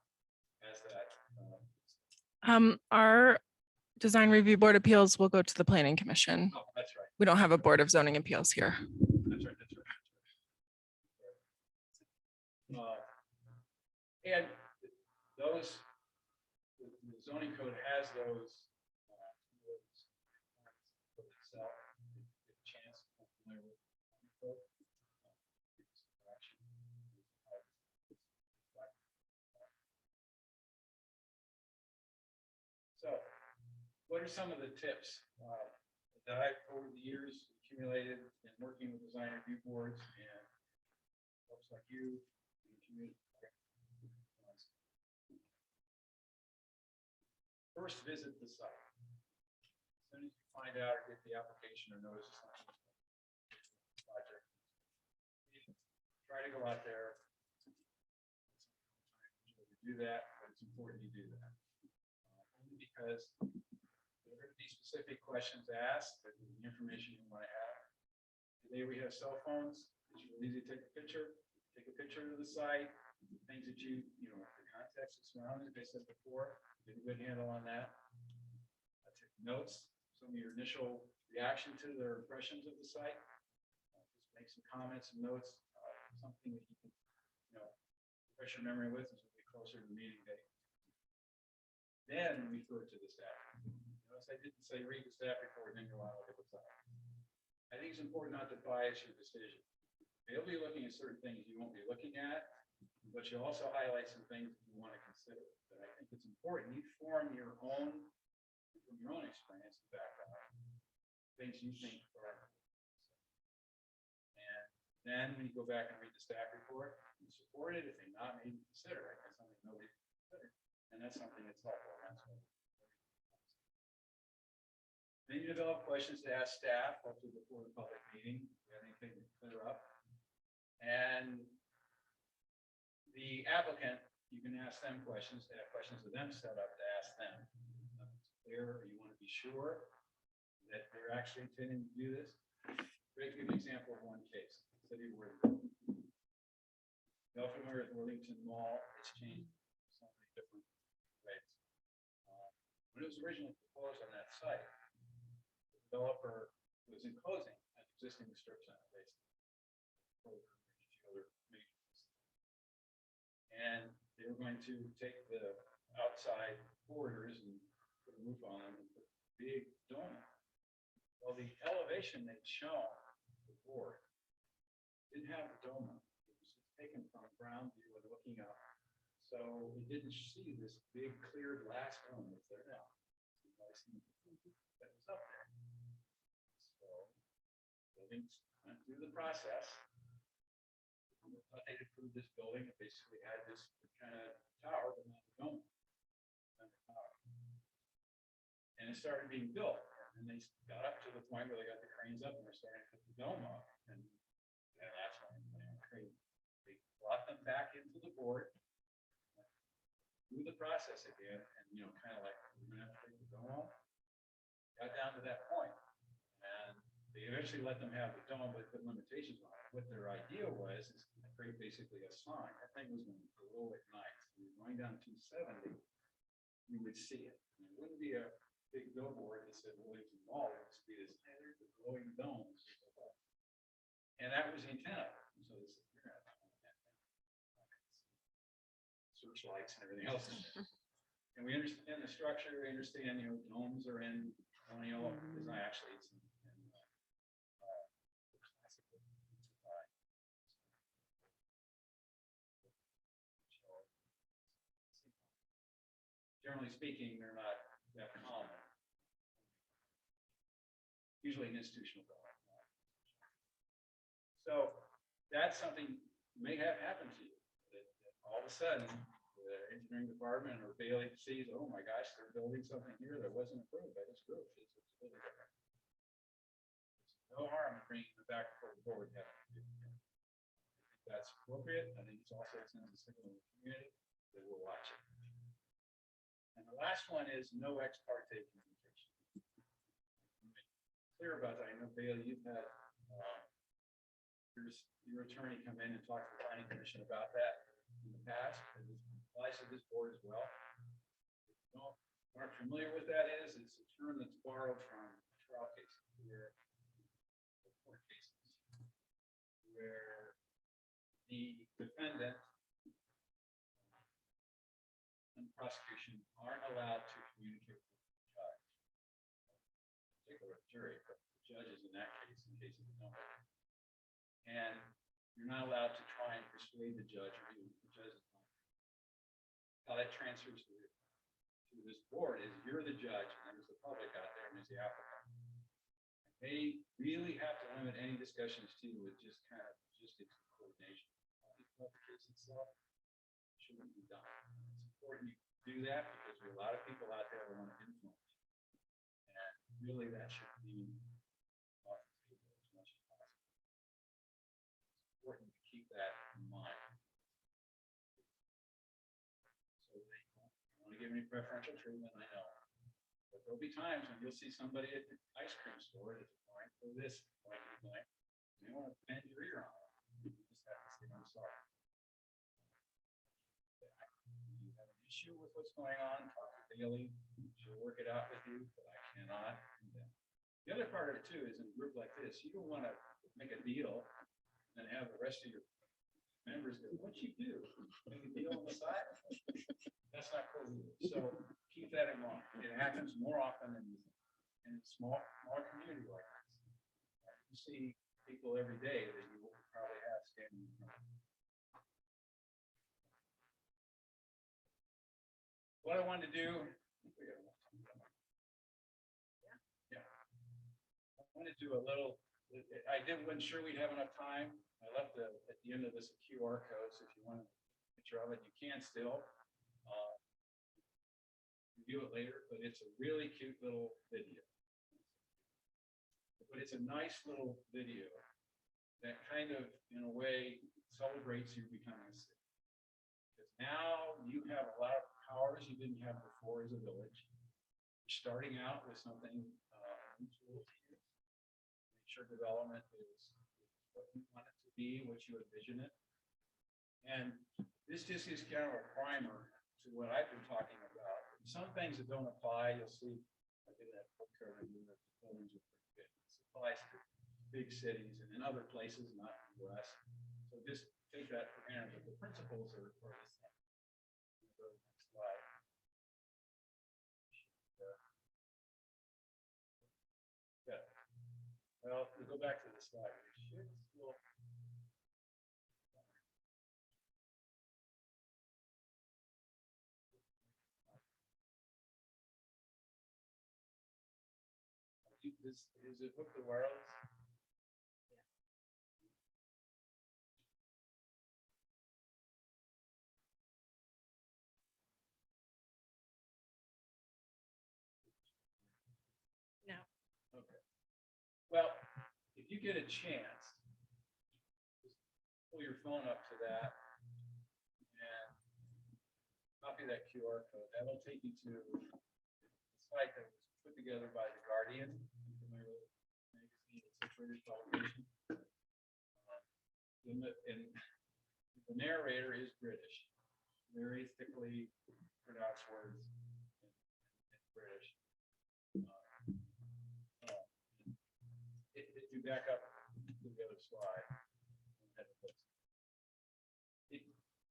has that. Our design review board appeals will go to the planning commission. Oh, that's right. We don't have a board of zoning appeals here. That's right. That's right. And those, the zoning code has those. Itself, get a chance to come familiar with the code. So, what are some of the tips that I've over the years accumulated in working with design review boards and folks like you in the community? First, visit the site. As soon as you find out or get the application or notice of something project, try to go out there. Do that, but it's important you do that. Only because there are going to be specific questions asked, that the information you want to have. Today we have cell phones. It's really easy to take a picture of the site, things that the context that surrounds it, I said before, get a good handle on that. notes, some of your initial reaction to their impressions of the site. Just make some comments and notes, something that you can, refresh your memory with as we get closer to the meeting date. Then refer to the staff. Notice I didn't say read the staff report and then go out and look at the site. I think it's important not to bias your decision. They'll be looking at certain things you won't be looking at, but you'll also highlight some things that you want to consider. But I think it's important you form your own, from your own experience and background, things you think are important. And then when you go back and read the staff report, you support it. If you're not, maybe consider it. That's something nobody considered. And that's something that's helpful. That's what then you develop questions to ask staff, hopefully before the public meeting, if you have anything to clear up. And the applicant, you can ask them questions, to have questions of them set up to ask them. If it's clear, or you want to be sure that they're actually intending to do this. Great, give an example of one case. City of Worthington. Y'all familiar with Littleton Mall? It's changed so many different ways. When it was originally proposed on that site, the developer was enclosing an existing strip center, basically. And they were going to take the outside corridors and put a roof on them and put a big dome. Well, the elevation they'd shown before didn't have the dome. It was taken from ground view and looking up. So it didn't see this big clear glass dome that's there now. That was up there. So buildings went through the process. They'd approved this building. It basically had this kind of tower, but not the dome. And it started being built. And they got up to the point where they got the cranes up and they're starting to put the dome up. And that's when they brought them back into the board, through the process again, and kind of like, we're gonna have to take the dome off. Got down to that point. And they eventually let them have the dome, but put limitations on it. What their idea was is to create basically a sign. That thing was going to glow at night. So you're going down 270, you would see it. And it wouldn't be a big billboard that said Williamson Mall. It would just be this, hey, there's the glowing dome. And that was the intent of it. So this, you're going to searchlights and everything else. And we understand the structure. We understand, domes are in colonial design. Actually, it's in generally speaking, they're not that common. Usually an institutional building. So that's something may have happened to you. That all of a sudden, the engineering department or Bailey sees, oh my gosh, they're building something here that wasn't approved by this group. It's really different. There's no harm in bringing it back before the board. That's appropriate. I think it's also sends a signal to the community that we'll watch it. And the last one is no ex parte communication. Clear about that. I know, Bailey, you've had your attorney come in and talk to the planning commission about that in the past. And it applies to this board as well. If you aren't familiar with that is, it's a term that's borrowed from trial cases where court cases where the defendant and prosecution aren't allowed to communicate with the judge, particularly the jury, but the judges in that case, in case of no. And you're not allowed to try and persuade the judge or even the judge's mind. How that transfers to this board is you're the judge and there's the public out there and there's the applicant. They really have to limit any discussions to with just kind of logistics and coordination. The case itself shouldn't be done. It's important you do that because there are a lot of people out there that want to influence you. And really that should be off the table as much as possible. It's important to keep that in mind. So they don't want to give any preferential treatment, I know. But there'll be times when you'll see somebody at the ice cream store that's going for this, going for that, and they want to bend your ear on it. You just have to say, I'm sorry. You have an issue with what's going on, talk to Bailey, she'll work it out with you, but I cannot. condemn. The other part of it too is in a group like this, you don't want to make a deal and have the rest of your members go, what'd you do? Make a deal on the side? That's not cool either. So keep that in mind. It happens more often than you think. In a small community like this. You see people every day that you will probably have standing in front of you. What I wanted to do, yeah. I wanted to do a little, wasn't sure we'd have enough time. I left at the end of this a QR code, so if you want a picture of it, you can still. Review it later, but it's a really cute little video. But it's a nice little video that kind of, in a way, celebrates you becoming a city. Because now you have a lot of powers you didn't have before as a village. You're starting out with something unusual to you. Make sure development is what you want it to be, what you envision it. And this just is kind of a primer to what I've been talking about. Some things that don't apply, you'll see, like in that book cover, the buildings are pretty big. This applies to big cities and in other places, not in the US. So just take that for granted, but the principles are the same. Go to the next slide. Yeah. Well, we go back to the slide. It should still. Is it hooked to wireless? No. Okay. Well, if you get a chance, just pull your phone up to that and copy that QR code. That'll take you to the site that was put together by The Guardian. Magazine. It's a British publication. And the narrator is British. Very thickly pronounced words in British. If you back up to the other slide, it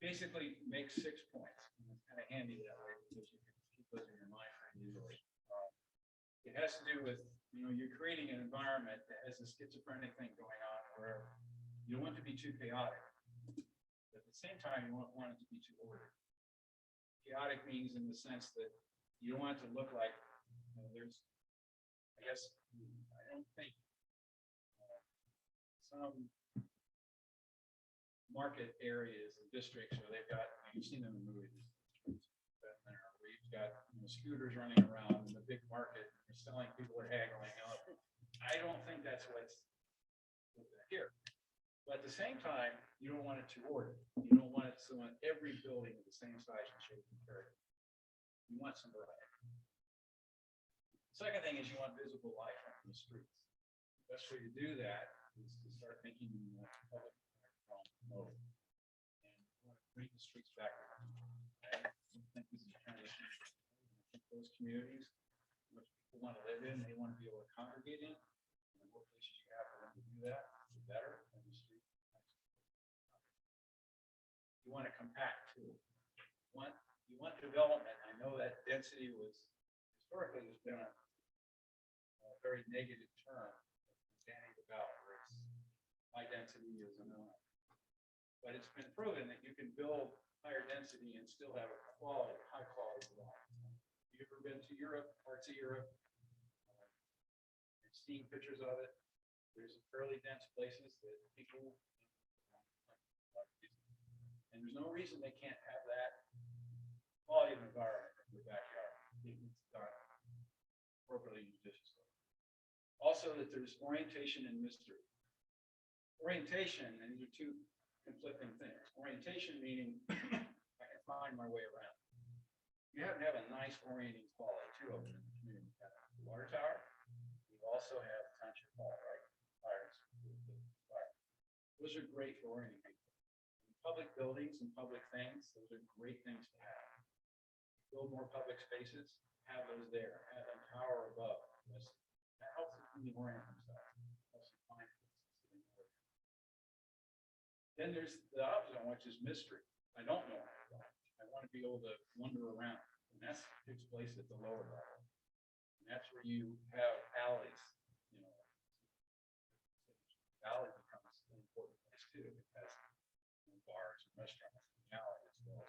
basically makes 6 points. And it's kind of handy that way because you can keep those in your mind pretty easily. It has to do with, you're creating an environment that has a schizophrenic thing going on where you don't want it to be too chaotic. But at the same time, you don't want it to be too ordered. Chaotic means in the sense that you don't want it to look like there's, I don't think some market areas and districts where they've got, you've seen them in movies, where you've got scooters running around in the big market, and you're selling, people are haggling up. I don't think that's what's here. But at the same time, you don't want it too ordered. You don't want it so on every building of the same size and shape and character. You want some variety. Second thing is you want visible life on the streets. The best way to do that is to start thinking in the public mode. And you want to bring the streets back around. Okay? I think this is a transition. I think those communities, which people want to live in, they want to be able to congregate in. And the more places you have for them to do that, the better. And the street. You want to compact too. You want development. I know that density was historically has been a very negative term bandied about, where it's high density is a no. But it's been proven that you can build higher density and still have a high quality life. Have you ever been to Europe, parts of Europe? You've seen pictures of it. There's fairly dense places that people, and there's no reason they can't have that quality of environment in their backyard. It's done appropriately and judiciously. Also, that there's orientation and mystery. Orientation, and these are two conflicting things. Orientation meaning I can find my way around. You have to have a nice orienting quality too over in the community. You have the water tower. You also have Township Hall, right? Fires. Those are great for orienting people. In public buildings and public things, those are great things to have. build more public spaces, have those there, have them tower above. That helps them orient themselves. Helps them find places. Then there's the opposite one, which is mystery. I don't know. I want to be able to wander around, and that takes place at the lower level. And that's where you have alleys. You know, alley becomes an important place too. It has bars and restaurants in the alley as well.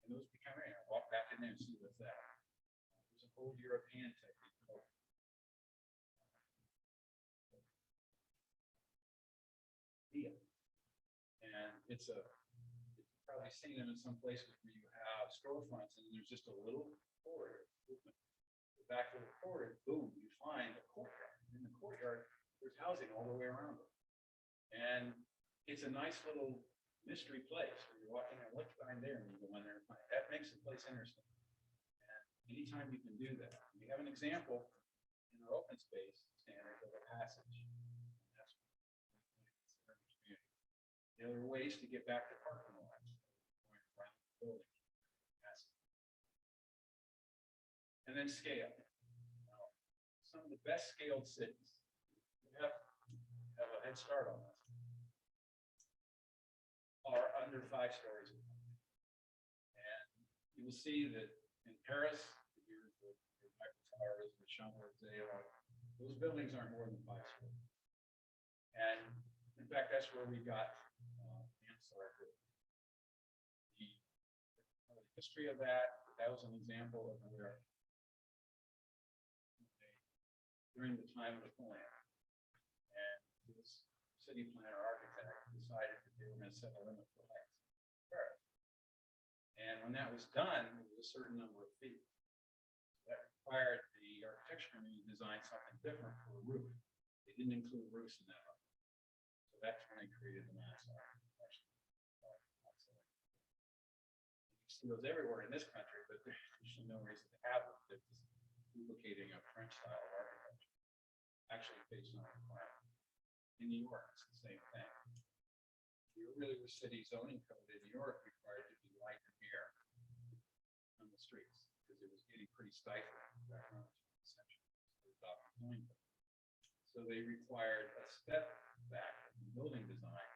And those become, walk back in there and see what's that. There's a whole European technique called Dia. And you've probably seen them in some places where you have storefronts and there's just a little corridor. The back of the corridor, boom, you find a courtyard. In the courtyard, there's housing all the way around it. And it's a nice little mystery place where you're walking and what's behind there, and you go in there and find it. That makes the place interesting. And anytime you can do that, we have an example in our open space standard of a passage. And that's what we consider in the community. There are ways to get back to parking lots, going around the building. And then scale. Now, some of the best scaled cities have a head start on this. Are under 5 stories. And you will see that in Paris, your Eiffel Towers, the Champs-Élysées, those buildings aren't more than 5 stories. And in fact, that's where we got Ansar. The history of that was an example of where during the time of the plan, and this city planner architect decided that they were going to set a limit for height. And when that was done, there was a certain number of feet. That required the architecture community to design something different for a roof. They didn't include roofs in that. So that's when they created the mansard. You see those everywhere in this country, but there's no reason to have them. They're just duplicating a French style of architecture. Actually, based on a requirement. In New York, it's the same thing. The earlier city zoning code in New York required to be light and air on the streets because it was getting pretty stifling back around the century. So they required a step back in building design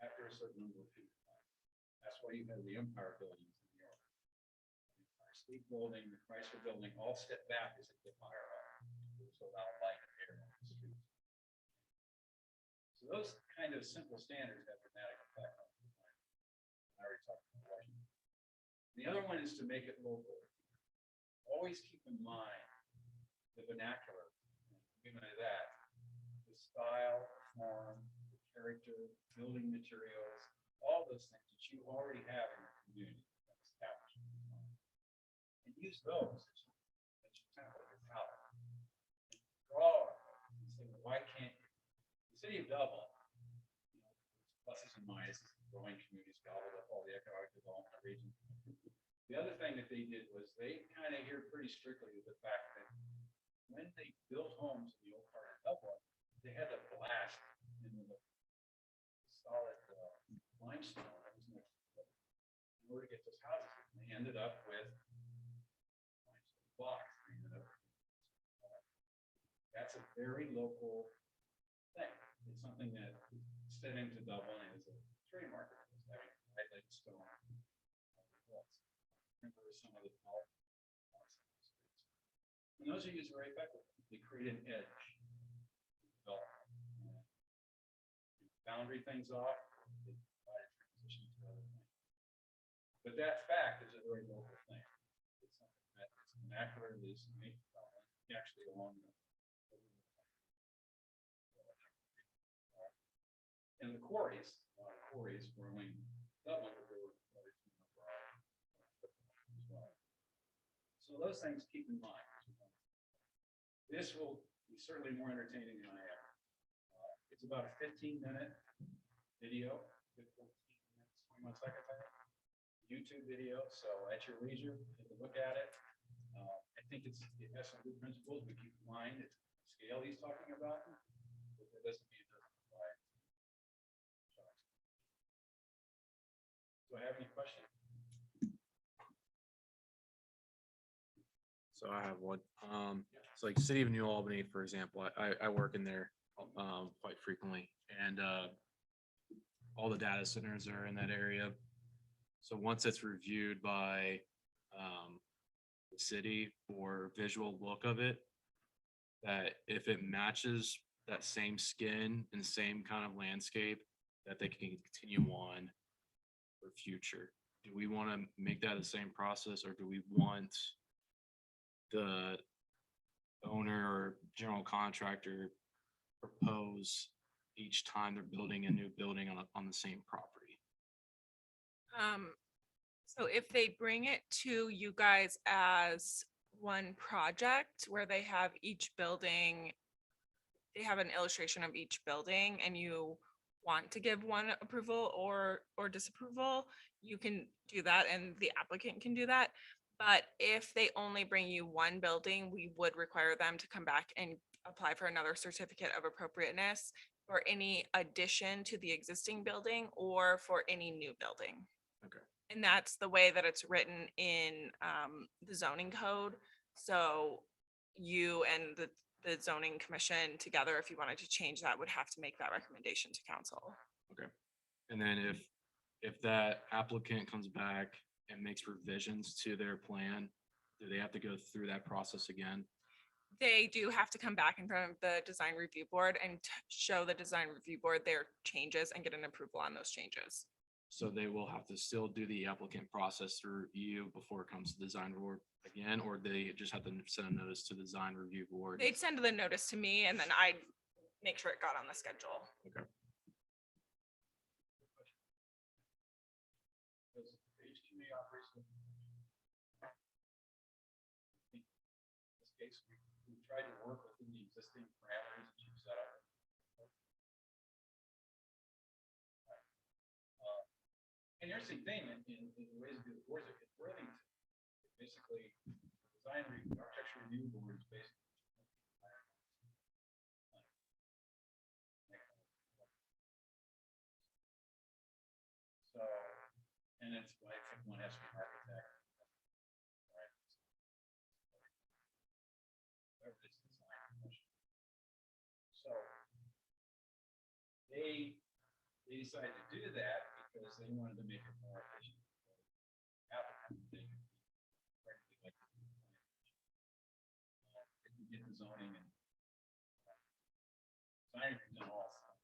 after a certain number of feet. That's why you have the Empire buildings in New York. The Empire State Building, the Chrysler Building, all step back as they get higher up. So allow light and air on the streets. So those kind of simple standards have dramatic effect on the design. I already talked about Washington. The other one is to make it local. Always keep in mind the vernacular, given to that, the style, form, the character, building materials, all those things that you already have in your community established. And use those as your template, your palette. Draw and say, well, why can't the city of Dublin, pluses and minuses, growing communities gobbled up all the economic development of the region. The other thing that they did was they kind of adhered pretty strictly to the fact that when they built homes in the old part of Dublin, they had to blast into the solid limestone that was next to it in order to get those houses. And they ended up with limestone blocks. That's a very local thing. It's something that extending to Dublin is a trademark. Having highlighted stone. Remember some of the and those are used very effectively. They create an edge. Boundary things off. They provide a transition to other things. But that fact is a very local thing. It's something that is vernacular. It is actually along the and the quarries, quarries growing Dublin, but there were quarries as well. So those things keep in mind. This will be certainly more entertaining than I am. It's about a 15-minute video, 14 minutes, 21 seconds, I think. YouTube video, so at your leisure, take a look at it. I think it has some good principles, but keep in mind it's the scale he's talking about, but that doesn't mean it doesn't apply. Do I have any questions? So I have one. It's like City of New Albany, for example. I work in there quite frequently, and all the data centers are in that area. So once it's reviewed by the city for visual look of it, that if it matches that same skin and same kind of landscape, that they can continue on for future. Do we want to make that the same process, or do we want the owner or general contractor propose each time they're building a new building on the same property? So if they bring it to you guys as one project where they have each building, they have an illustration of each building and you want to give one approval or disapproval, you can do that and the applicant can do that. But if they only bring you one building, we would require them to come back and apply for another certificate of appropriateness for any addition to the existing building or for any new building. Okay. And that's the way that it's written in the zoning code. So you and the zoning commission together, if you wanted to change that, would have to make that recommendation to council. Okay. And then if that applicant comes back and makes revisions to their plan, do they have to go through that process again? They do have to come back in front of the design review board and show the design review board their changes and get an approval on those changes. So they will have to still do the applicant process through you before it comes to the design board again, or they just have to send a notice to the design review board? They'd send the notice to me and then I'd make sure it got on the schedule. Okay. Does HQA operates with- in this case, we tried to work within the existing parameters that you've set up. And here's the thing, in the ways of the boards, it's Worthington. Basically, design architecture review board is basically. So, and it's like, I think one has to be an architect. Right? Whatever it is, design professional. So, they decided to do that because they wanted to make it more efficient. Applicant, they could practically like to do the plan. If you get the zoning and design reviews on all sides.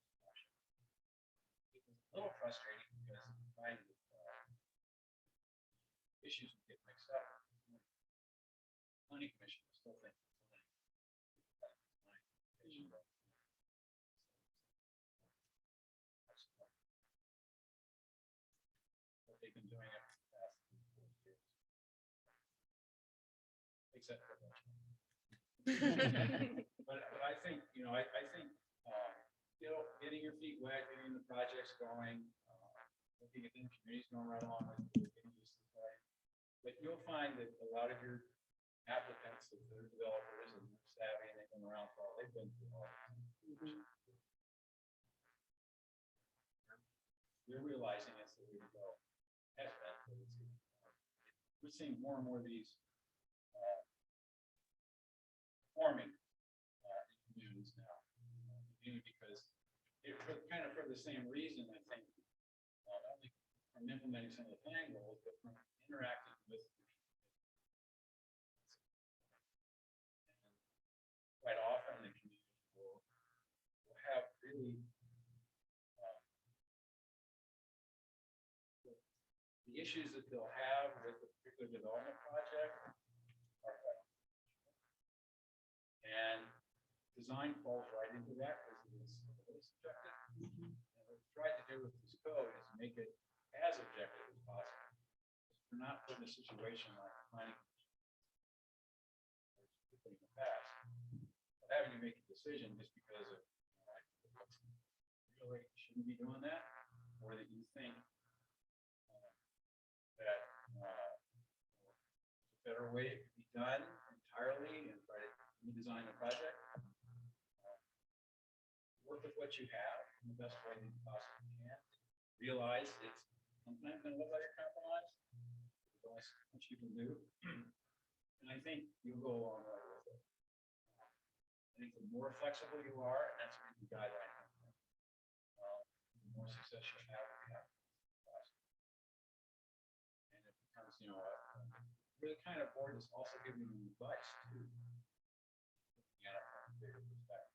It was a little frustrating because trying to issues would get mixed up. Planning commission was still thinking. But they've been doing it for the past 4 years. Except for that. But I think, I think, getting your feet wet, getting the projects going, looking at the communities going right along with you, getting used to the site. But you'll find that a lot of your applicants, if they're developers and they're savvy and they've been around for all, they've been through all. They're realizing it's the way to go. Has been, but we're seeing more and more of these forming in communities now. Because kind of for the same reason, I think, not only from implementing some of the plan goals, but from interacting with the and quite often the community will have really the issues that they'll have with a particular development project are quite and design falls right into that because it is subjective. And what we tried to do with this code is make it as objective as possible. We're not put in a situation like planning in the past, but having to make a decision just because of really shouldn't be doing that, or that you think that a better way it could be done entirely and try to redesign the project. Work with what you have in the best way that you possibly can. Realize it's sometimes going to look like a compromise. There's only so much you can do. And I think you'll go a long way with it. I think the more flexible you are, that's where the guideline comes from. The more success you have. And it becomes, really kind of board is also giving you advice too. Looking at it from a bigger perspective.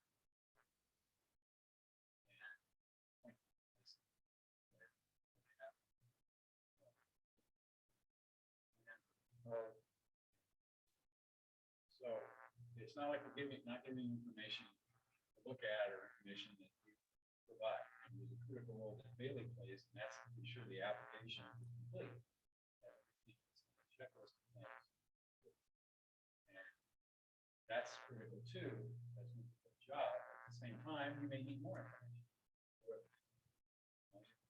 So it's not like we're not giving you information to look at or information that you provide. And there's a critical role that Bailey plays, and that's to be sure the application is complete. That everything is in the checklist of things. And that's critical too, as we do the job. At the same time, you may need more information.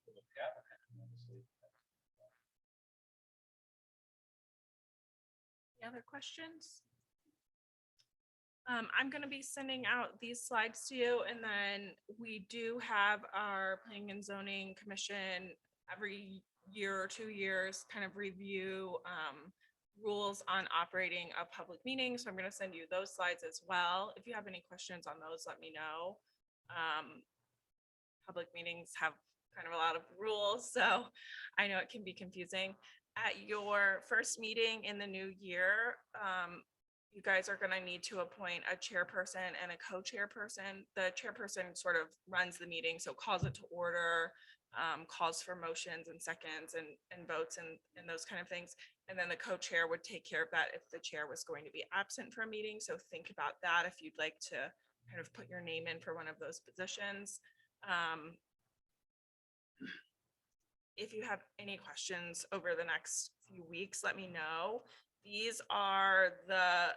For the applicant, obviously. Any other questions? I'm going to be sending out these slides to you, and then we do have our Planning and Zoning Commission every year or 2 years kind of review rules on operating a public meeting. So I'm going to send you those slides as well. If you have any questions on those, let me know. Public meetings have kind of a lot of rules, so I know it can be confusing. At your first meeting in the new year, you guys are going to need to appoint a chairperson and a co-chairperson. The chairperson sort of runs the meeting, so calls it to order, calls for motions and seconds and votes and those kind of things. And then the co-chair would take care of that if the chair was going to be absent for a meeting. So think about that if you'd like to kind of put your name in for one of those positions. If you have any questions over the next few weeks, let me know. These are the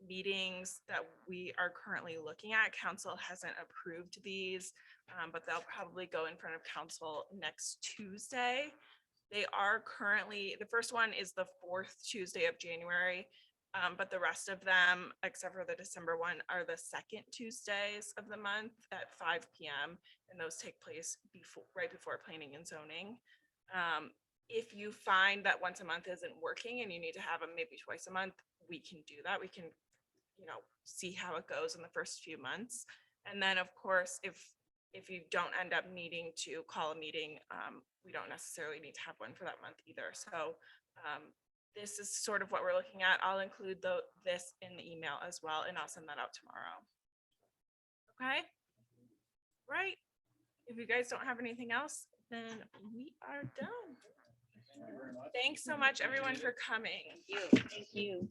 meetings that we are currently looking at. Council hasn't approved these, but they'll probably go in front of council next Tuesday. They are currently, the first one is the 4th Tuesday of January, but the rest of them, except for the December one, are the 2nd Tuesdays of the month at 5 p.m. And those take place right before planning and zoning. If you find that once a month isn't working and you need to have them maybe twice a month, we can do that. We can, see how it goes in the first few months. And then of course, if you don't end up needing to call a meeting, we don't necessarily need to have one for that month either. So this is sort of what we're looking at. I'll include this in the email as well, and I'll send that out tomorrow. Okay. Right. If you guys don't have anything else, then we are done. Thank you very much. Thanks so much, everyone, for coming. Thank you.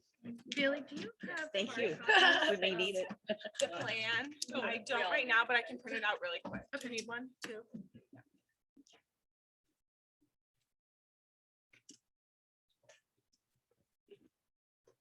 Billy, do you have? Thank you. hard We may copies need it. of The plan. I don't right now, but I can print it out really quick. Do you need one too?